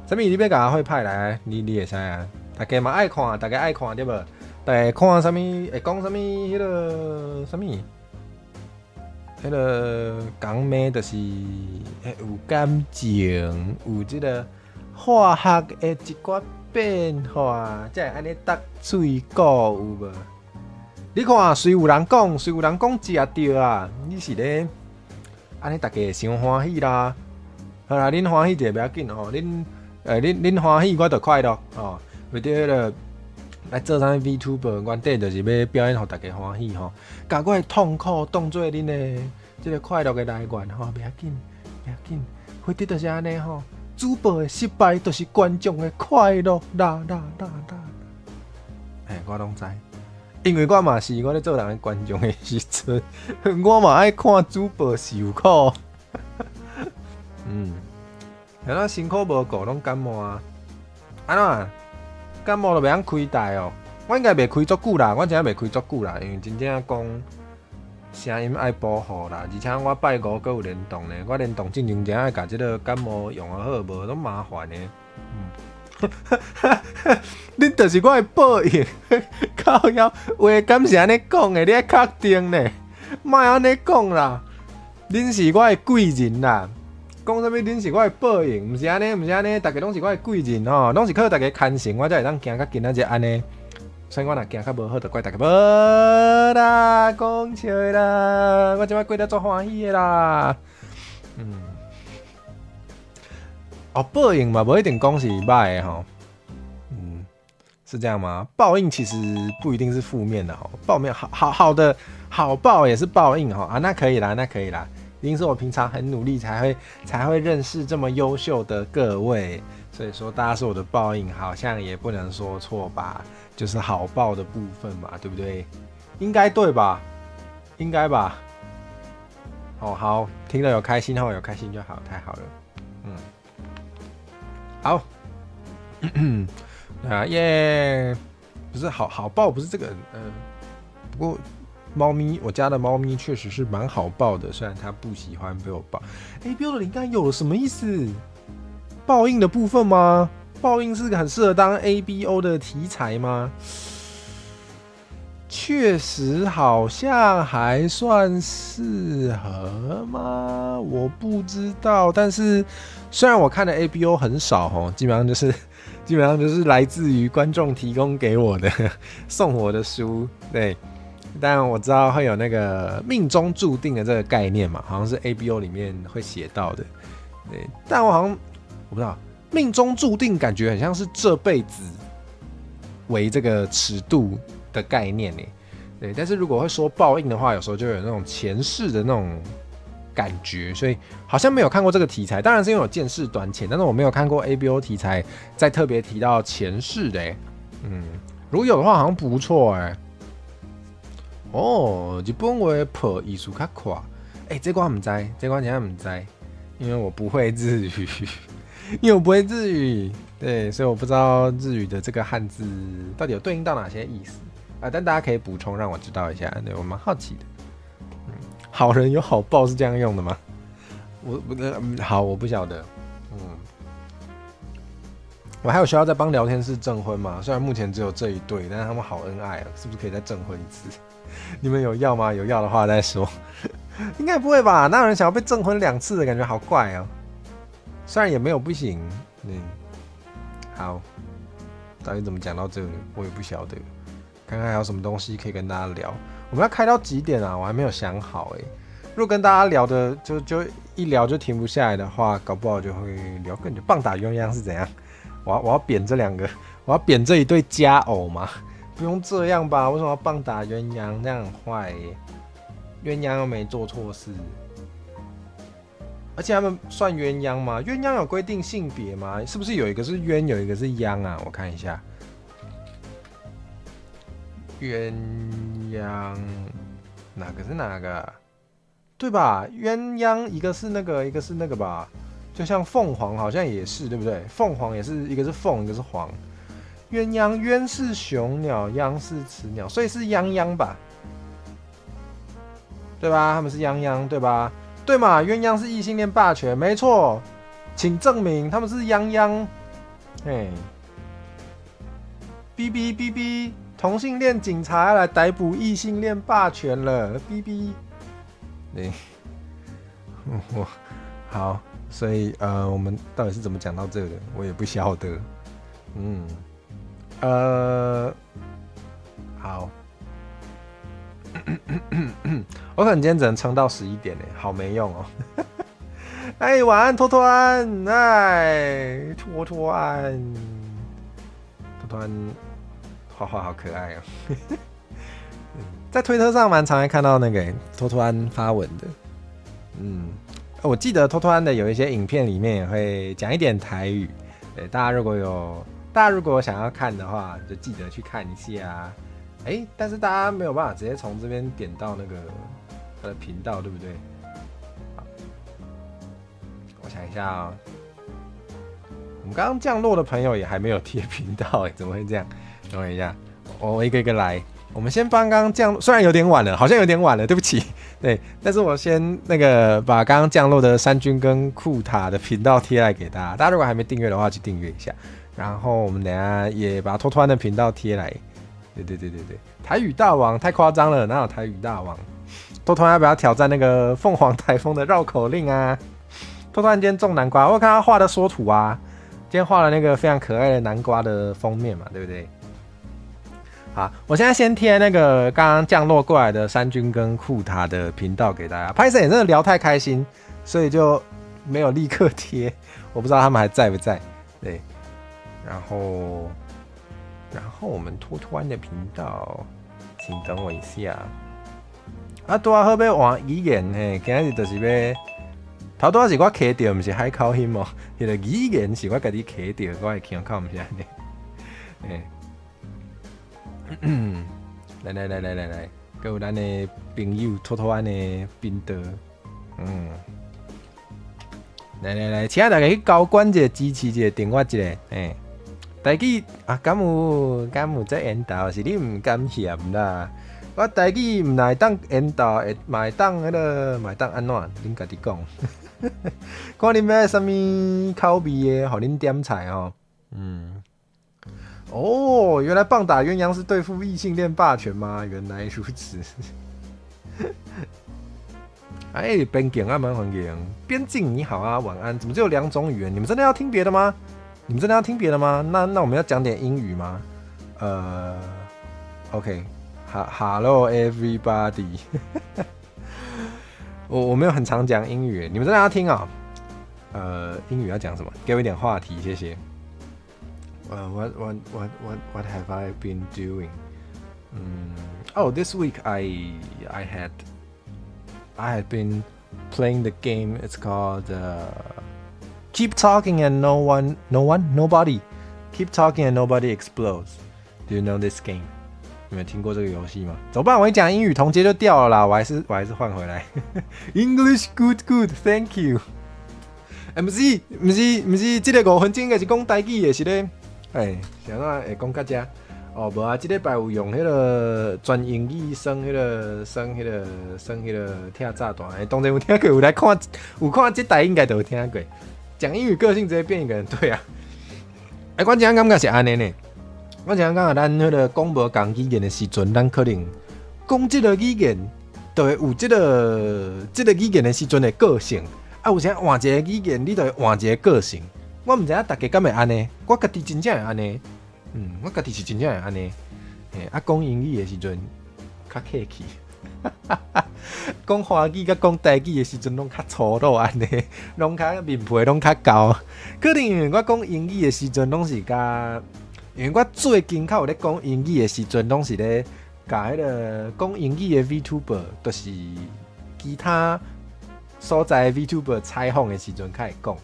Speaker 1: 什么？你要甲我会派来？你会使啊？大家嘛爱看，大家爱看对无？大家看啥物？会讲啥物？迄个啥物？迄个讲咩就是有感情，有即个化学的一寡变化，才会安尼搭喙鼓有无？你看，虽有人讲食着啊，你是咧安尼，大家伤欢喜啦。好啦，恁欢喜者不要紧吼，恁欢喜我就快乐吼。为着迄个来做啥 VTuber， 原底就是要表演互大家欢喜吼，甲我的痛苦当做恁的即个快乐的来源吼，不要紧，不要紧，或者就是安尼吼，主播的失败就是观众的快乐啦。我拢知。因为我嘛是我咧做人的观众的时阵，我嘛爱看主播受苦。然后辛苦无顾，拢感冒啊。安怎？感冒就袂晓开台哦。我应该袂开足久啦，我真正袂开足久啦，因为真正讲声音爱保护啦，而且我拜五阁有联动呢，我联动进前真爱甲即个感冒用好，无拢麻烦呢。恁就是我的报应，靠腰话敢是安尼讲的，你爱确定呢？莫安尼讲啦，恁是我的贵人啦。讲啥物？恁是我的报应，毋是安尼，毋是安尼，大家拢是我的贵人吼，拢是靠大家牵绳，我才会当行到今仔日安尼。所以我若行较无好，就怪大家。无啦，讲笑啦，我即摆过得足欢喜的啦。报应嘛，不一定讲是歹的吼。是这样吗？报应其实不一定是负面的吼，好的好报也是报应吼啊，那可以啦，一定是我平常很努力才会认识这么优秀的各位，所以说大家是我的报应，好像也不能说错吧，就是好报的部分嘛，对不对？应该对吧？应该吧？哦，好，听了有开心后有开心就好，太好了。好，啊耶，不是好抱，不是这个，不过猫咪，我家的猫咪确实是蛮好抱的，虽然它不喜欢被我抱。ABO 的灵感有了什么意思？报应的部分吗？报应是很适合当 ABO 的题材吗？确实好像还算适合吗？我不知道，但是虽然我看的 ABO 很少哦，基本上就是来自于观众提供给我的送我的书，对。但我知道会有那个命中注定的这个概念嘛，好像是 ABO 里面会写到的，对。但我好像我不知道，命中注定感觉很像是这辈子为这个尺度的概念呢，对。但是如果会说报应的话，有时候就有那种前世的那种感觉，所以好像没有看过这个题材。当然是因为我见识短浅，但是我没有看过 ABO 题材再特别提到前世的，如果有的话好像不错哦，日本话破艺术较快，这我唔知，这我真的唔知，因为我不会日语，对，所以我不知道日语的这个汉字到底有对应到哪些意思啊？但大家可以补充让我知道一下，对我蛮好奇的。好人有好报是这样用的吗？好，我不晓得。我还有需要再帮聊天室证婚吗？虽然目前只有这一对，但是他们好恩爱啊，是不是可以再证婚一次？你们有要吗？有要的话再说。应该不会吧？哪有人想要被证婚2次的感觉，好怪哦。虽然也没有不行。好，到底怎么讲到这里，我也不晓得。看看还有什么东西可以跟大家聊。我们要开到几点啊？我还没有想好哎。如果跟大家聊的就一聊就停不下来的话，搞不好就会聊更久。棒打鸳鸯是怎样？我要扁这2个，我要扁这一对佳偶吗？不用这样吧？为什么要棒打鸳鸯？这样很坏耶。鸳鸯又没做错事，而且他们算鸳鸯吗？鸳鸯有规定性别吗？是不是有一个是鸳，有一个是鸯啊？我看一下，鸳鸯哪个是哪个啊？对吧？鸳鸯一个是那个，一个是那个吧？就像凤凰好像也是，对不对？凤凰也是一个是凤，一个是凰。鸳鸯，鸳是雄鸟，鸯是雌鸟，所以是鸯鸯吧？对吧？他们是鸯鸯，对吧？对嘛？鸳鸯是异性恋霸权，没错，请证明他们是鸯鸯。嘿，哔哔哔哔，同性恋警察要来逮捕异性恋霸权了，哔哔。对，好。所以我们到底是怎么讲到这个的？我也不晓得。好，我可能今天只能撑到11点嘞，好没用哦。哎，晚安，托托安，哎，托托安，画画好可爱哦。在推特上蛮常会看到那个托托安发文的，我记得托托安的有一些影片里面也会讲一点台语，对，大家如果想要看的话，就记得去看一下。但是大家没有办法直接从这边点到那个他的频道，对不对？好，我想一下哦，我们刚刚降落的朋友也还没有贴频道，怎么会这样？等我一下，我一个一个来。我们先帮刚刚降落，虽然有点晚了，好像有点晚了，对不起。对，但是我先那个把刚刚降落的山君跟库塔的频道贴来给大家。大家如果还没订阅的话，去订阅一下。然后我们等一下也把托托安的频道贴来。对，台语大王太夸张了，哪有台语大王？托托安要不要挑战那个凤凰台风的绕口令啊？托托安今天种南瓜，我有看他画的缩图啊，今天画了那个非常可爱的南瓜的封面嘛，对不对？好，我现在先贴那个刚刚降落过来的山君跟库塔的频道给大家。拍摄也真的聊太开心，所以就没有立刻贴，我不知道他们还在不在。对，然后我们托托安的频道，请等我一下。拄好要换语言嘿，今日就是要头拄是我卡掉，不是海口音哦，迄个语言是我家己卡掉，我会听靠唔是安尼。来，还有咱的朋友托托安的频道，来，请大家去交关一下支持一下，订阅一下，台语啊，敢有在引导，是你唔甘嫌啦。我台语唔来当引导，买当安怎？恁家己讲，看恁要什么口味的，互恁点菜哦。哦，原来棒打鸳鸯是对付异性恋霸权吗？原来如此。边境啊，蛮欢迎。边境你好啊，晚安。怎么只有2种语言？你们真的要听别的吗？那我们要讲点英语吗？OK，Hello everybody 。我没有很常讲英语，你们真的要听啊？英语要讲什么？给我一点话题，谢谢。What have I been doing? This week I had been playing the game. It's called Keep Talking and Nobody. Keep Talking and Nobody Explodes. Do you know this game? 你们听过这个游戏吗？怎么办？我一讲英语同阶就掉了啦，我还是换回来。English good, thank you. 不是，这个5分钟应该是讲台语的，是咧。想到会讲到这。哦，无啊，即礼拜有用迄个专英语升迄个听炸弹，当然有听过，有来看这台应该都有听过。讲英语个性直接变一个人，对啊。我真正感觉是安尼呢。我真正感觉咱迄个讲无共语言的时阵，咱可能讲即个语言，就会有即个语言的时阵的个性。啊，有时换一个语言，你就会换一个个性。我毋知影大家敢会安尼，我家己真正会安尼。我家己是真正会安尼。啊，讲英语的时阵较客气，讲华语甲讲台语的时阵拢较粗鲁安尼，拢较面皮拢较厚。可能因为我讲英语的时阵拢是甲，因为我最近较有咧讲英语的时阵，拢是咧甲迄个讲英语的 VTuber， 就是其他所在的 VTuber 采访的时阵较会讲。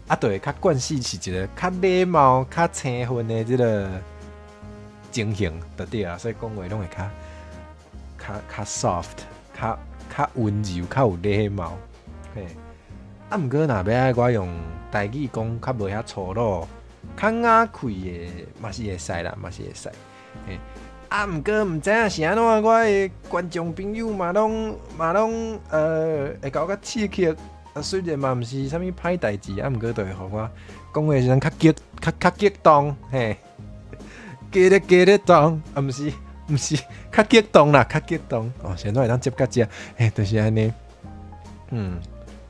Speaker 1: 啊，就会较惯势是一个较礼貌、较青分的即个情形，就对啊。所以讲话拢会较 soft、较温柔、较有礼貌。嘿，啊，毋过若要爱我用台语讲较无遐粗鲁、较雅气的，嘛是会使啦，嘛是会使。嘿，啊，毋过毋知影是安怎，我的观众朋友嘛拢会甲我较刺激。虽然嘛毋是啥物歹代志，啊，毋过就会互我讲话时阵较激动，嘿，激烈动，啊，毋是较激动啦，较激动。哦，现在会当接到这，嘿，就是安尼。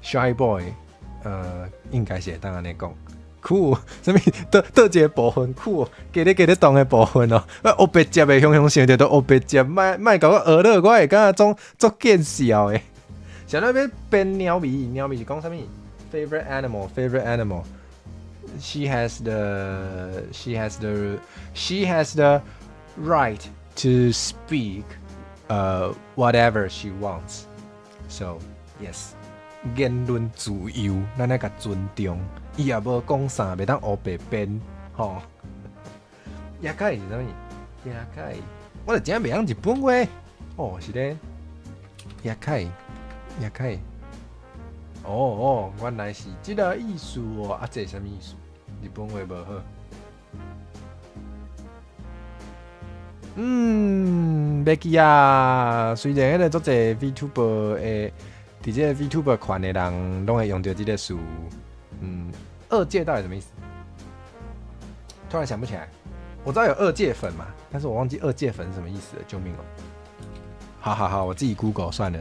Speaker 1: Shy boy， 应该是会当安尼讲。酷，啥物倒一个部分酷，激烈动的部分哦。黑白接的雄想着都黑白接，莫甲我学了，我会感觉做见笑的。想到要变鸟咪是讲啥物 ？Favorite animal. She has the right to speak whatever she wants. So yes, 言论自由，咱要甲尊重。伊也无讲啥，袂当黑白变，吼。亚凯是啥物？亚凯，我就真袂晓日本话。哦，是咧，亚凯。原来是这个意思哦。啊，这是什么意思？日本话无好。袂记啊。虽然迄个做者 VTuber 伫这个 VTuber 圈的人，拢会用到这个词。二界到底什么意思？突然想不起来。我知道有二界粉嘛，但是我忘记二界粉是什么意思了。救命哦！好，我自己 Google 算了。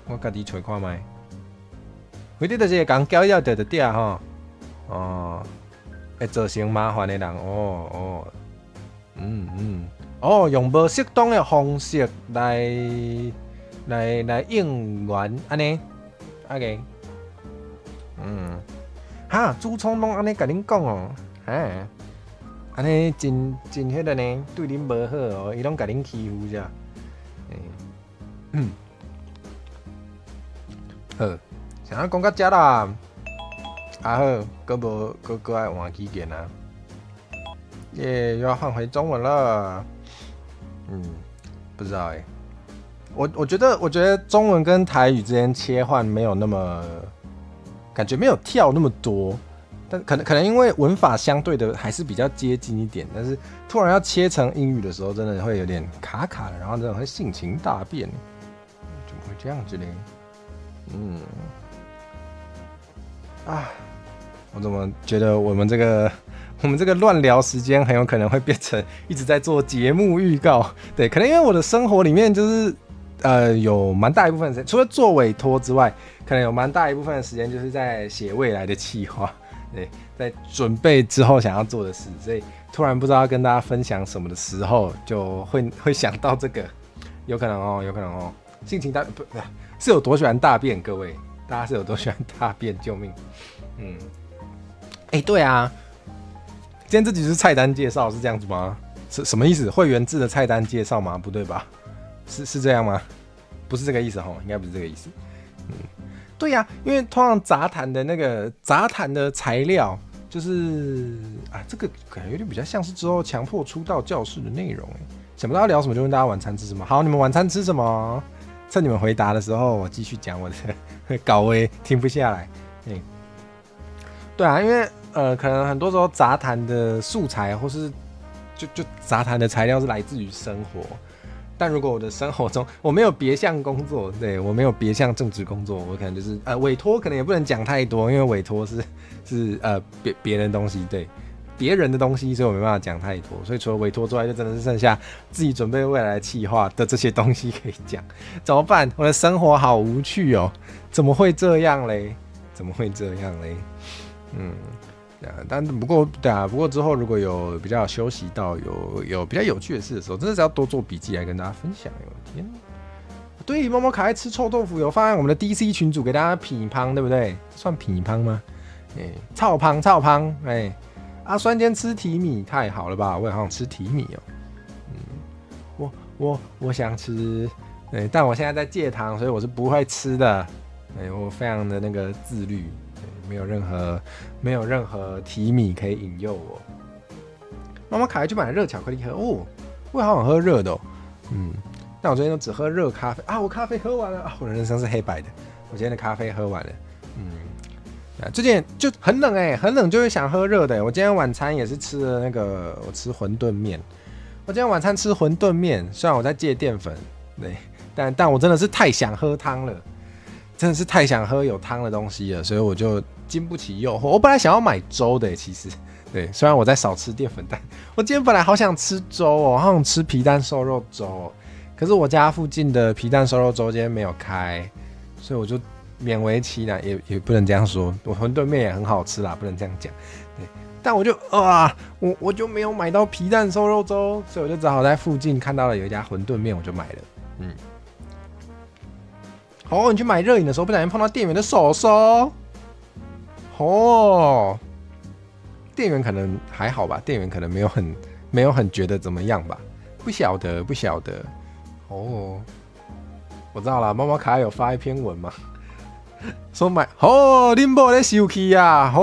Speaker 1: 我家己找看卖，为啲就是讲交要得点吼，会造成麻烦的人用无适当的方式来应援安尼，OK，朱聪拢安尼甲恁讲哦，安尼真迄个呢，对恁无好哦，伊拢甲恁欺负者，好，想要讲到这啦，好，搁爱换语言啊，又要换回中文了，不知道我觉得中文跟台语之间切换没有那么，感觉没有跳那么多，但可能因为文法相对的还是比较接近一点，但是突然要切成英语的时候，真的会有点卡的，然后真的会性情大变，怎么会这样子呢？我怎么觉得我们这个乱聊时间很有可能会变成一直在做节目预告？对，可能因为我的生活里面就是有蛮大一部分的时间，除了做委托之外，可能有蛮大一部分的时间就是在写未来的企划，对，在准备之后想要做的事，所以突然不知道要跟大家分享什么的时候，就会想到这个，有可能哦，性情大不是有多喜欢大便，各位，大家是有多喜欢大便？救命！对啊，今天这集是菜单介绍，是这样子吗？是什么意思？会员制的菜单介绍吗？不对吧？是这样吗？不是这个意思吼，应该不是这个意思。对呀，因为通常杂谈的材料就是这个可能有点比较像是之后强迫出道教室的内容想不到要聊什么就问大家晚餐吃什么。好，你们晚餐吃什么？趁你们回答的时候，我继续讲我的稿位，停不下来。对啊，因为可能很多时候杂谈的素材或是就杂谈的材料是来自于生活。但如果我的生活中我没有别项工作，对我没有别项正职工作，我可能就是委托，可能也不能讲太多，因为委托是别人的东西，对别人的东西，所以我没办法讲太多。所以除了委托之外，就真的是剩下自己准备未来的企划的这些东西可以讲。怎么办？我的生活好无趣哦，怎么会这样嘞？但不过之后如果有比较休息到有比较有趣的事的时候，真的是要多做笔记来跟大家分享。我的天，对，猫猫卡爱吃臭豆腐有放在我们的 DC 群组给大家品乓，对不对？算品乓吗？臭乓，阿酸今天吃提米太好了吧？我也好想吃提米哦。我想吃，但我现在在戒糖，所以我是不会吃的。我非常的那个自律。没有任何提米可以引诱我。妈妈卡还去买了热巧克力喝哦，我也好想喝热的哦。但我最近都只喝热咖啡啊，我咖啡喝完了啊，我的人生是黑白的。我今天的咖啡喝完了，最近就很冷很冷就会想喝热的。我今天晚餐也是吃了我吃馄饨面。我今天晚餐吃馄饨面，虽然我在戒淀粉，对，但我真的是太想喝汤了。真的是太想喝有汤的东西了，所以我就经不起诱惑。我本来想要买粥的，其实对，虽然我在少吃淀粉，但我今天本来好想吃粥哦，好想吃皮蛋瘦肉粥哦。可是我家附近的皮蛋瘦肉粥今天没有开，所以我就勉为其难，也不能这样说。我馄饨面也很好吃啦，不能这样讲。对，但我就我就没有买到皮蛋瘦肉粥，所以我就只好在附近看到了有一家馄饨面，我就买了。你去买热饮的时候不小心碰到店员的手。店员可能还好吧，店员可能没有很觉得怎么样吧，不晓得。我知道了，猫猫卡有发一篇文嘛，说买恁某在生气啊，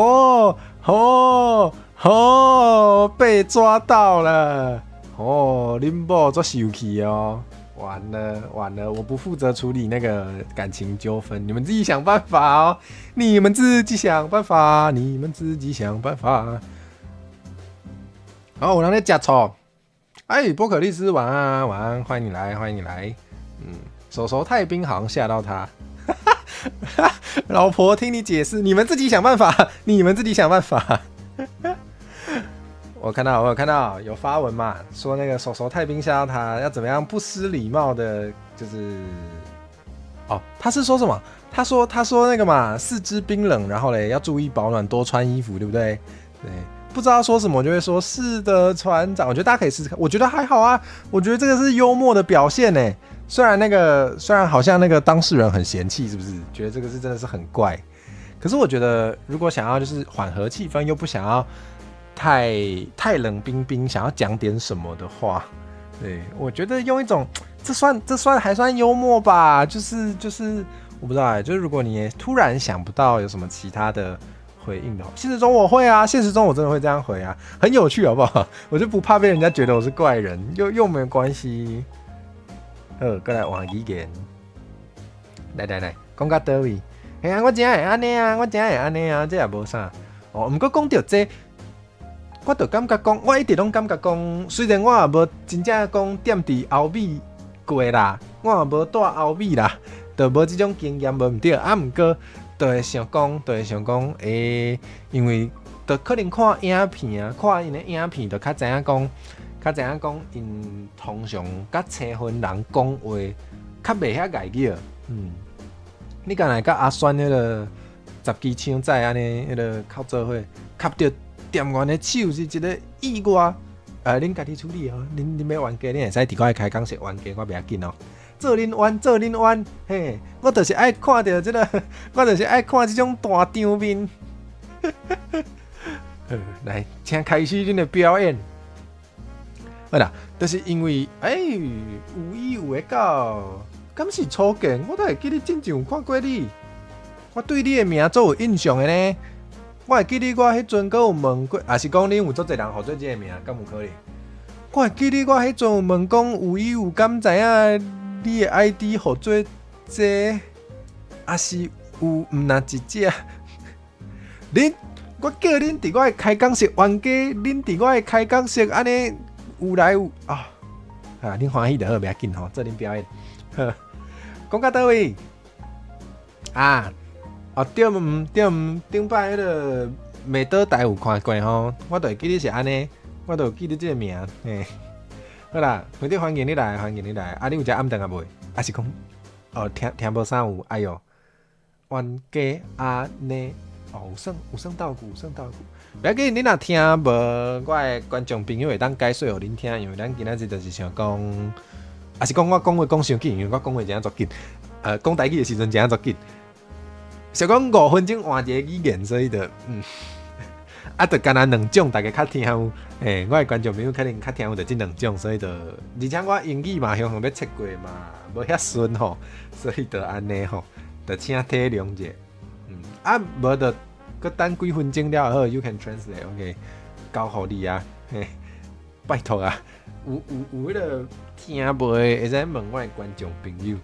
Speaker 1: 被抓到了，恁某做生气哦。完了，我不负责处理那个感情纠纷，你们自己想办法哦，你们自己想办法。我让你吃醋。波可利斯晚安，欢迎你来。手太冰好像吓到他。老婆听你解释，你们自己想办法。我有看到有发文嘛，说那个手太冰吓到他，要怎么样不失礼貌的，就是他是说什么？他说那个嘛，四肢冰冷，然后嘞要注意保暖，多穿衣服，对不对？对，不知道说什么，我就会说是的，船长。我觉得大家可以试试看，我觉得还好啊，我觉得这个是幽默的表现呢。虽然好像那个当事人很嫌弃，是不是？觉得这个是真的是很怪。可是我觉得，如果想要就是缓和气氛，又不想要太冷冰冰，想要讲点什么的话，对，我觉得用一种这还算幽默吧，就是我不知道就是如果你突然想不到有什么其他的回应的话，现实中我会啊，现实中我真的会这样回啊，很有趣好不好？我就不怕被人家觉得我是怪人，又没有关系。过来换语言，来，讲到倒位？我真会安尼啊，这也无啥。不过讲到这。我就感觉讲，我一直拢感觉讲，虽然我也无真正讲踮伫欧美过啦，我也无住欧美啦，就无这种经验，无毋对。不过就会想讲，因为就可能看影片啊，看因的影片，就较知影讲，因通常甲青婚人讲话，较袂遐碍叫。你敢来甲阿酸迄个十支枪仔安尼，迄个靠做伙，吸着。店员的手是一个意外，恁家己处理哦。恁要冤家，恁会使伫我开讲是冤家，我袂要紧哦。做恁冤，嘿，我就是爱看到我就是爱看这种大场面。来，请开始恁的表演。好啦，就是因为有意有会到，敢是初见，我都会记你真正有看过你，我对你的名做有印象的呢。我会记得我迄阵有问过，也是讲恁有足侪人号做这个名，敢有可能？我会记得我迄阵有问讲，有敢知影你的 ID 号做这，还是有毋那一只？我叫恁伫我的开讲室冤家，恁伫我的开讲室安尼有来有啊！啊，恁欢喜就好，袂要紧吼，做恁表演。呵，讲到倒位啊？哦，对顶摆迄个美岛台有看过吼，我就会记你是安尼，我就记你这个名。嘿，好啦，非常欢迎你来，欢迎你来。啊，你有食暗顿啊未？啊是讲哦，听无啥有？哎哟，冤家安尼。哦，有算稻谷，不要紧，你若听无，我的观众朋友会当解说互恁听，因为咱今仔日就是想讲，啊是讲我讲话讲伤紧，因为我讲话真足紧，讲台语的时阵真足紧，想讲5分钟换一个语言，所以就啊，就干那2种，大家较听有，我的观众朋友可能较听有就这2种，所以就，而且我英语嘛，常要测过嘛，无遐顺吼，所以就安尼吼，就请体谅者。啊，无就搁等几分钟了后 ，You can translate，OK， 交互你啊，嘿，拜托啊，有迄个听无的，会使问我的观众朋友。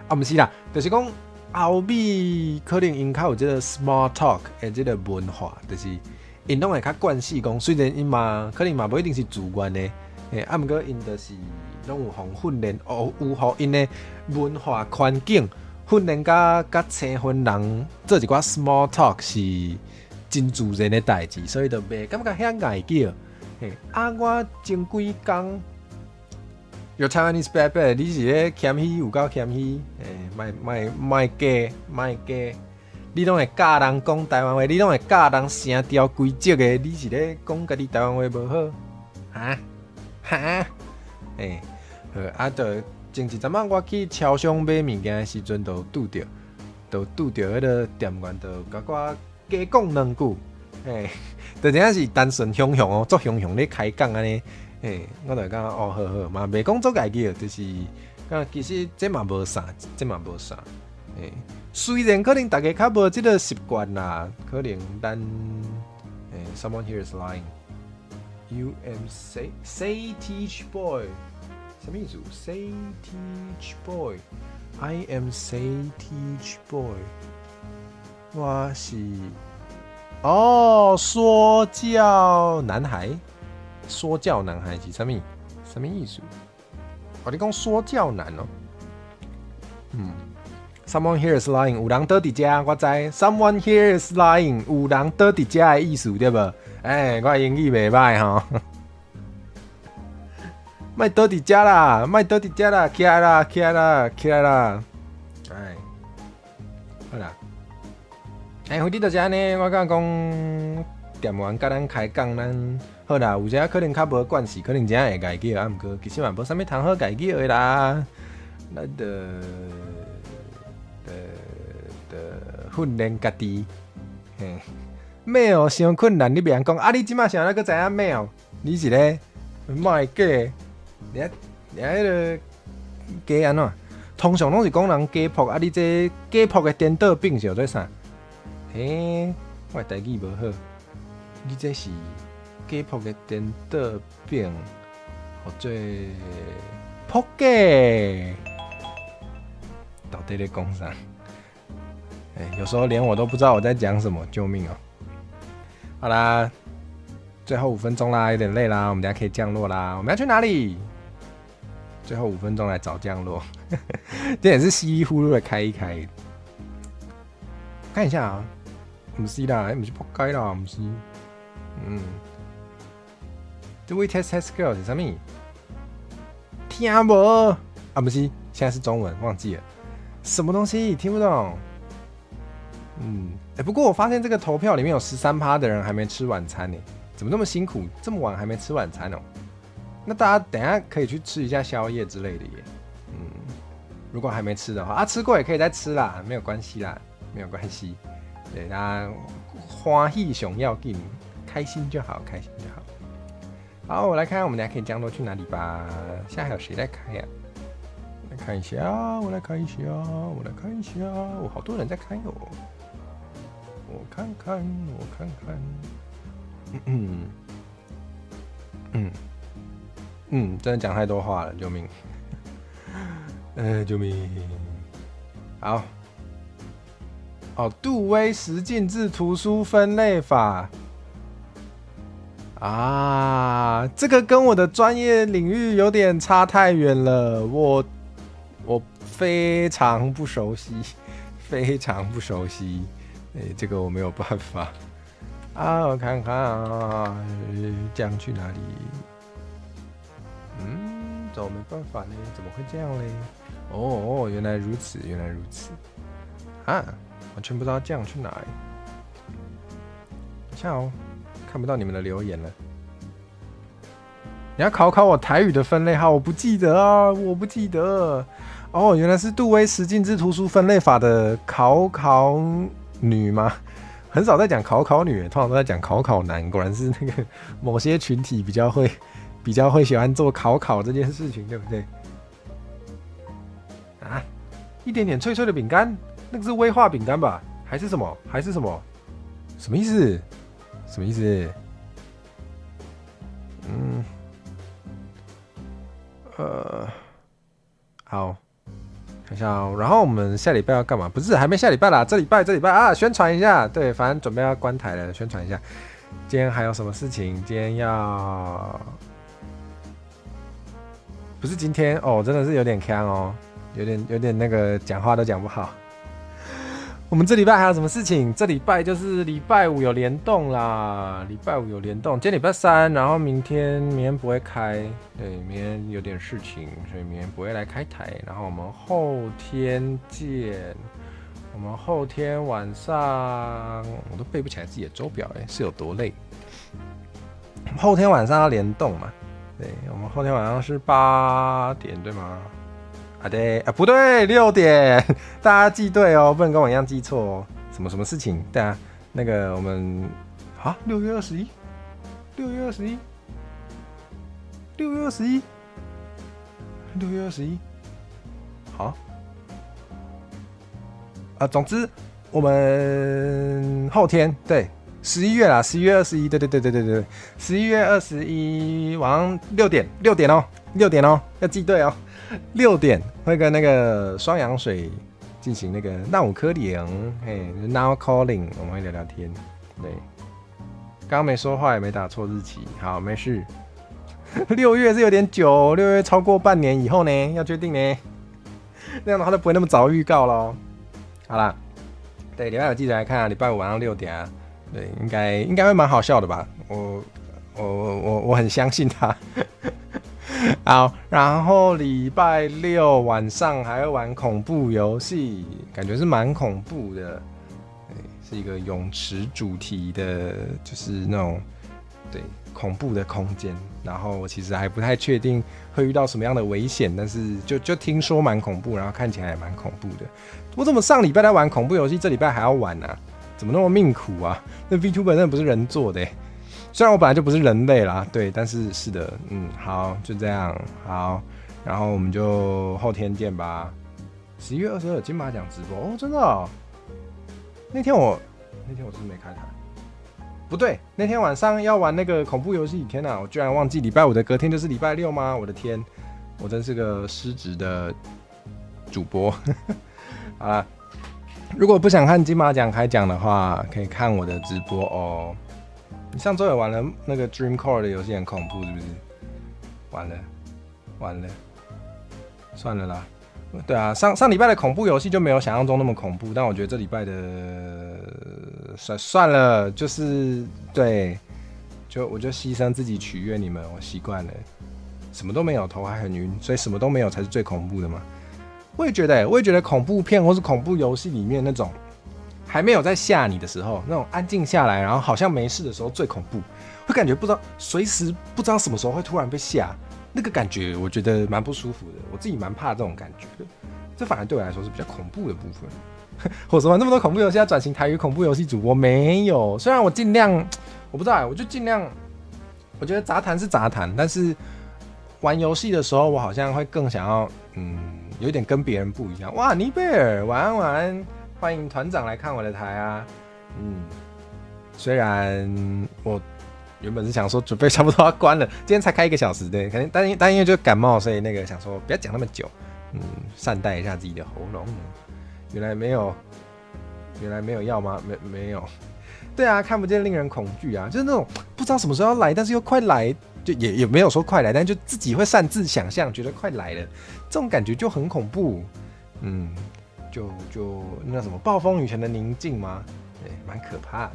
Speaker 1: 啊，毋是啦，就是讲后面可能因较有即个 small talk 的即个文化，就是因拢会较惯势讲，虽然因嘛可能嘛无一定是自愿的，啊，毋过因就是拢有互训练，有互因的文化环境。训练甲青分人做一寡 small talk 是真自然的代志，所以就袂感觉遐碍叫。我前几工有 Chinese bad， 你是咧谦虚有够谦虚，莫假，你拢会教人讲台湾话，你拢会教人声调规则的，你是咧讲家己台湾话无好？哈？就。前一阵仔我去超商买物件的时阵，就拄着迄个店员，就甲我加讲2句，就真正是单纯雄哦，足雄咧开讲安尼，我就讲哦，好，嘛袂讲足家己，就是其实这嘛无啥，虽然可能大家较无即个习惯啦，可能咱someone here is lying. You am say teach boy. 什么意思 ？Say teach boy. I am say teach boy. 我是说教男孩。说教男孩是什么意思？你讲说教男哦。Someone here is lying. 有人倒伫遮，我知。Someone here is lying. 有人倒伫遮的意思对无？我英语袂歹吼。莫倒伫遮啦，起来啦！好啦，回伫到遮呢，我感觉讲店员甲咱开讲，咱好啦，有些可能较无惯势，可能真会家己啊，毋过其实嘛无啥物通好家己的啦，咱训练家己，mail 伤困难，你别人讲啊，你即马想那个知影 mail， 你是咧莫会假。你迄个假安怎？通常拢是讲人假扑啊！你这假扑的颠倒病叫做啥？我台语无好。你这是假扑的颠倒病，或者扑假？到底在讲啥？有时候连我都不知道我在讲什么，救命哦！好啦，最后5分钟啦，有点累啦，我们等下可以降落啦。我们要去哪里？最后5分钟来找降落，这也是稀里糊涂的开一开。看一下啊，不是啦，不是扑街啦，不是。这位 test girl 是什么？听无啊？不是，现在是中文，忘记了。什么东西？听不懂。不过我发现这个投票里面有13%的人还没吃晚餐呢，怎么那么辛苦，这么晚还没吃晚餐哦？那大家等一下可以去吃一下宵夜之类的耶。如果还没吃的话，吃过也可以再吃啦，没有关系啦，没有关系。对，大家欢喜上要紧，开心就好，开心就好。好，我来看看我们等一下可以降落去哪里吧。现在还有谁在开呀？来看一下，我来看一下，好多人在开哦。我看看。真的讲太多话了，救命！救命！好，杜威十进制图书分类法。啊，这个跟我的专业领域有点差太远了，我非常不熟悉，非常不熟悉，这个我没有办法啊。我看看啊，这样去哪里？这我没办法嘞，怎么会这样嘞？哦，原来如此，原来如此啊，完全不知道这样去哪里。等一下哦。看不到你们的留言了。你要考考我台语的分类号，我不记得啊，我不记得。哦，原来是杜威十进制图书分类法的考女吗？很少在讲考女，通常都在讲考男。果然是那个某些群体比较会喜欢做考这件事情，对不对？啊，一点点脆脆的饼干，那个是威化饼干吧？还是什么？还是什么？什么意思？什么意思？好，看一下哦。然后我们下礼拜要干嘛？不是，还没下礼拜啦，这礼拜啊，宣传一下。对，反正准备要关台了，宣传一下。今天还有什么事情？今天要，不是今天哦，真的是有点呛哦，有点那个讲话都讲不好。我们这礼拜还有什么事情？这礼拜就是礼拜五有联动啦，礼拜五有联动。今天礼拜三，然后明天不会开，对，明天有点事情，所以明天不会来开台。然后我们后天见，我们后天晚上我都背不起来自己的周表，是有多累？后天晚上要联动嘛？对，我们后天晚上是8点，对吗？啊对啊，不对，6点，大家记对哦，不能跟我一样记错哦。什么事情？对啊，那个我们啊，6月21，好啊，总之我们后天对11月啦，11月21，对，11月21晚上6点哦，6点哦，要记对哦。6点会跟那个双氧水进行那个闹科林，嘿 ，now calling， 我们会聊聊天。对，刚刚没说话也没打错日期，好，没事。6月是有点久，6月超过半年以后呢，要确定呢，那样的话就不会那么早预告咯。好啦，对，礼拜五记得来看啊，礼拜五晚上6点啊，对，应该会蛮好笑的吧？我很相信他。好，然后礼拜六晚上还会玩恐怖游戏，感觉是蛮恐怖的，是一个泳池主题的，就是那种对恐怖的空间。然后我其实还不太确定会遇到什么样的危险，但是就听说蛮恐怖，然后看起来也蛮恐怖的。我怎么上礼拜在玩恐怖游戏，这礼拜还要玩啊？怎么那么命苦啊？那 VTuber 真的不是人做的虽然我本来就不是人类啦，对，但是是的，好，就这样，好，然后我们就后天见吧。11月22金马奖直播哦，真的哦。那天我是不是没开台？不对，那天晚上要玩那个恐怖游戏，天哪，我居然忘记礼拜五的隔天就是礼拜六吗？我的天，我真是个失职的主播。好啦，如果不想看金马奖开奖的话，可以看我的直播哦。你上周也玩了那个 Dream Core 的游戏，很恐怖是不是？完了，算了啦。对啊，上礼拜的恐怖游戏就没有想象中那么恐怖，但我觉得这礼拜的算了，就是对，我就牺牲自己取悦你们，我习惯了。什么都没有，头还很晕，所以什么都没有才是最恐怖的嘛。我也觉得恐怖片或是恐怖游戏里面那种。还没有在吓你的时候，那种安静下来，然后好像没事的时候最恐怖，会感觉不知道随时不知道什么时候会突然被吓，那个感觉我觉得蛮不舒服的，我自己蛮怕这种感觉的，这反而对我来说是比较恐怖的部分。我说完那么多恐怖游戏，要转型台语恐怖游戏主播没有？虽然我尽量，我不知道，我就尽量，我觉得杂谈是杂谈，但是玩游戏的时候，我好像会更想要，有一点跟别人不一样。哇，尼贝尔，晚安。欢迎团长来看我的台啊，虽然我原本是想说准备差不多要关了，今天才开1个小时，对，可能但因为就感冒，所以那个想说不要讲那么久，善待一下自己的喉咙。原来没有药吗？没有。对啊，看不见令人恐惧啊，就是那种不知道什么时候要来，但是又快来，就也没有说快来，但就自己会擅自想象，觉得快来了，这种感觉就很恐怖。就那什么暴风雨前的宁静吗？对，蛮可怕的。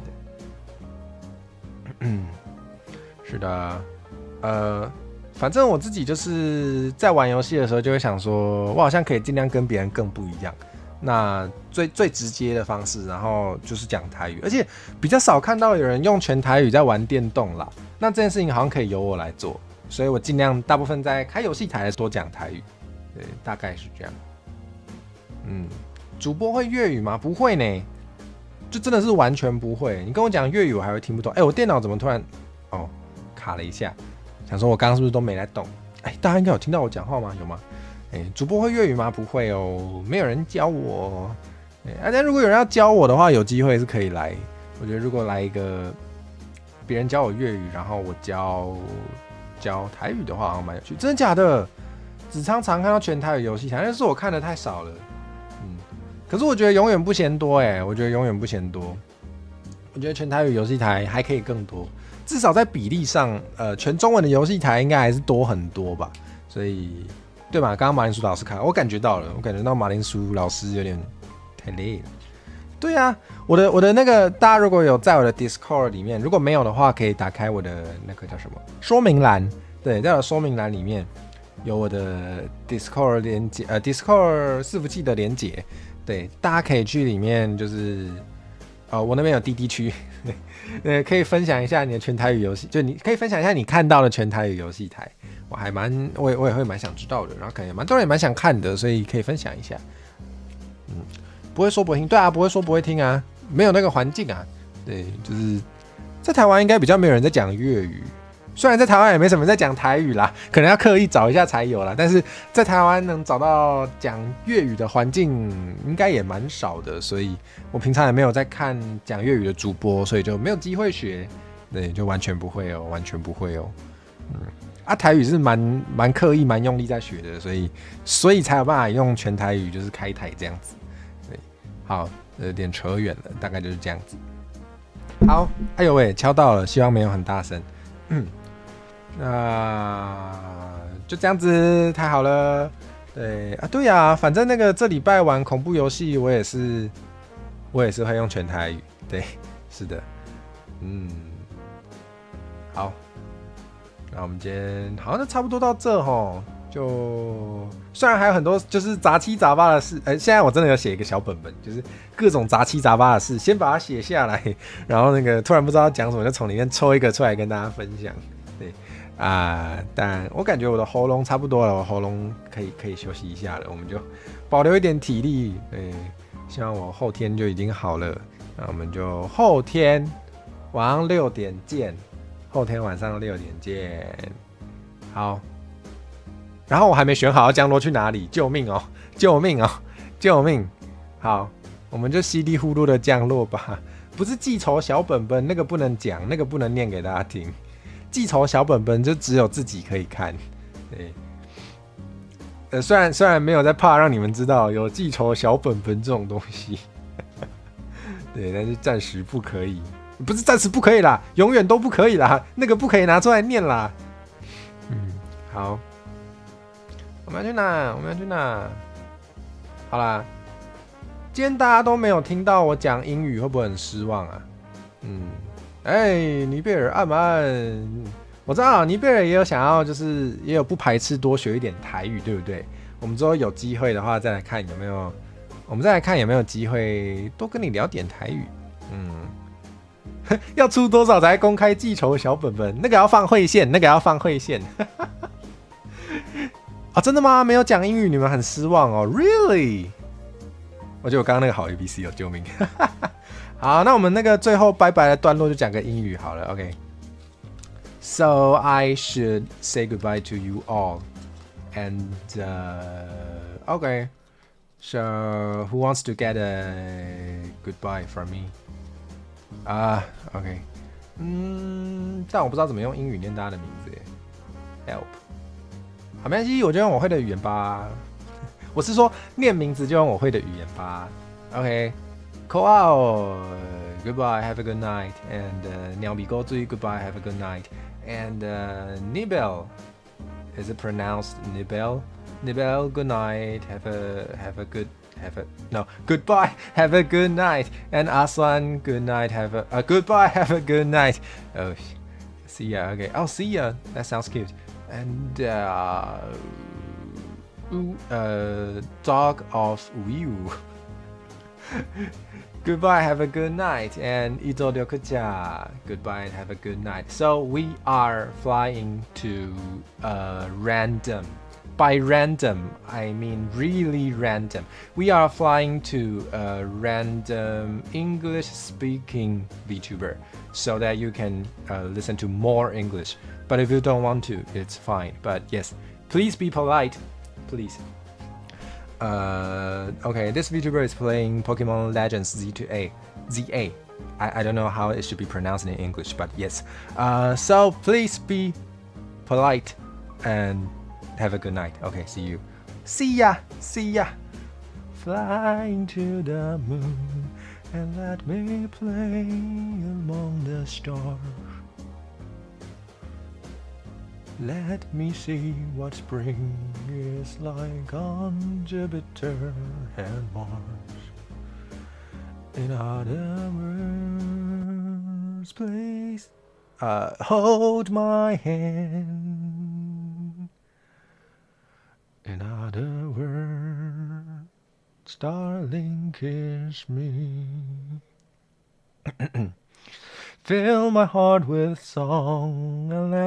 Speaker 1: 是的，反正我自己就是在玩游戏的时候，就会想说，我好像可以尽量跟别人更不一样。那最直接的方式，然后就是讲台语，而且比较少看到有人用全台语在玩电动啦。那这件事情好像可以由我来做，所以我尽量大部分在开游戏台的时候多讲台语。对，大概是这样。主播会粤语吗？不会呢，就真的是完全不会。你跟我讲粤语，我还会听不懂。我电脑怎么突然卡了一下？想说我刚刚是不是都没来动？大家应该有听到我讲话吗？有吗？主播会粤语吗？不会哦，没有人教我。但如果有人要教我的话，有机会是可以来。我觉得如果来一个别人教我粤语，然后我教台语的话，好像蛮有趣。真的假的？只常看到全台语游戏台，但是我看的太少了。可是我觉得永远不嫌多我觉得永远不嫌多。我觉得全台语游戏台还可以更多，至少在比例上，全中文的游戏台应该还是多很多吧。所以，对吧？刚刚马铃薯老师看，我感觉到了，我感觉到马铃薯老师有点太累了。对啊，我的那个，大家如果有在我的 Discord 里面，如果没有的话，可以打开我的那个叫什么说明栏。对，在我的说明栏里面有我的 Discord 连接，Discord 伺服器的连接。对，大家可以去里面，就是我那边有滴滴区，可以分享一下你的全台语游戏，就你可以分享一下你看到的全台语游戏台，我也会蛮想知道的，然后可能蛮多人也蛮想看的，所以可以分享一下。不会说不会听，对啊，不会说不会听啊，没有那个环境啊，对，就是在台湾应该比较没有人在讲粤语。虽然在台湾也没什么在讲台语啦，可能要刻意找一下才有啦，但是在台湾能找到讲粤语的环境应该也蛮少的，所以我平常也没有在看讲粤语的主播，所以就没有机会学，对，就完全不会哦，完全不会哦。台语是蛮刻意、蛮用力在学的，所以才有办法用全台语就是开台这样子。对，好，有点扯远了，大概就是这样子。好，哎呦喂，敲到了，希望没有很大声。那就这样子，太好了。对呀，反正那个这礼拜玩恐怖游戏，我也是会用全台语。对，是的，好，那我们今天好像差不多到这齁。就虽然还有很多就是杂七杂八的事，现在我真的有写一个小本本，就是各种杂七杂八的事，先把它写下来，然后那个突然不知道要讲什么，就从里面抽一个出来跟大家分享。对。但我感觉我的喉咙差不多了，我喉咙可以休息一下了，我们就保留一点体力。对，希望我后天就已经好了，那我们就后天晚上6点见，后天晚上6点见。好，然后我还没选好要降落去哪里，救命哦，救命哦，救命！好，我们就稀里糊涂的降落吧，不是记仇小本本，那个不能讲，那个不能念给大家听。记仇小本本就只有自己可以看，对，虽然没有在怕让你们知道有记仇小本本这种东西，对，但是暂时不可以，不是暂时不可以啦，永远都不可以啦，那个不可以拿出来念啦。好，我们要去哪？好啦，今天大家都没有听到我讲英语，会不会很失望啊？尼贝尔安安，我知道尼贝尔也有想要，就是也有不排斥多学一点台语，对不对？我们之后有机会的话，再来看有没有机会多跟你聊点台语。要出多少才公开记仇小本本？那个要放会线，真的吗？没有讲英语，你们很失望哦 ？Really？ 我觉得我刚刚那个好 ABC 哦，救命！好，那我们那个最后拜拜的段落就讲个英语好了 ，OK。So I should say goodbye to you all, and okay. So who wants to get a goodbye from me? Okay. 但我不知道怎么用英语念大家的名字耶 ，Help。好，没关系，我就用我会的语言吧。我是说念名字就用我会的语言吧 ，OK。Call out goodbye, have a good night. And Niao Go Zui, goodbye, have a good night. And Nibel, is it pronounced Nibel? Nibel, good night, goodbye, have a good night. And Aslan, good night, goodbye, have a good night. Oh, see ya, okay. Oh, see ya, that sounds cute. And dog of Wu. Goodbye, have a good night. And Ito Ryokuja, goodbye and have a good night. So we are flying to random. By random, I mean really random. We are flying to a random English-speaking VTuber so that you can listen to more English. But if you don't want to, it's fine. But yes, please be polite, please. Okay, this VTuber is playing Pokemon Legends ZA. I don't know how it should be pronounced in English, but yes. So please be polite and have a good night. Okay, see you. See ya. Flying to the moon and let me play among the stars. Let me see what spring is like on Jupiter and Mars. In other words, please hold my hand. In other words, darling, kiss me. Fill my heart with song and let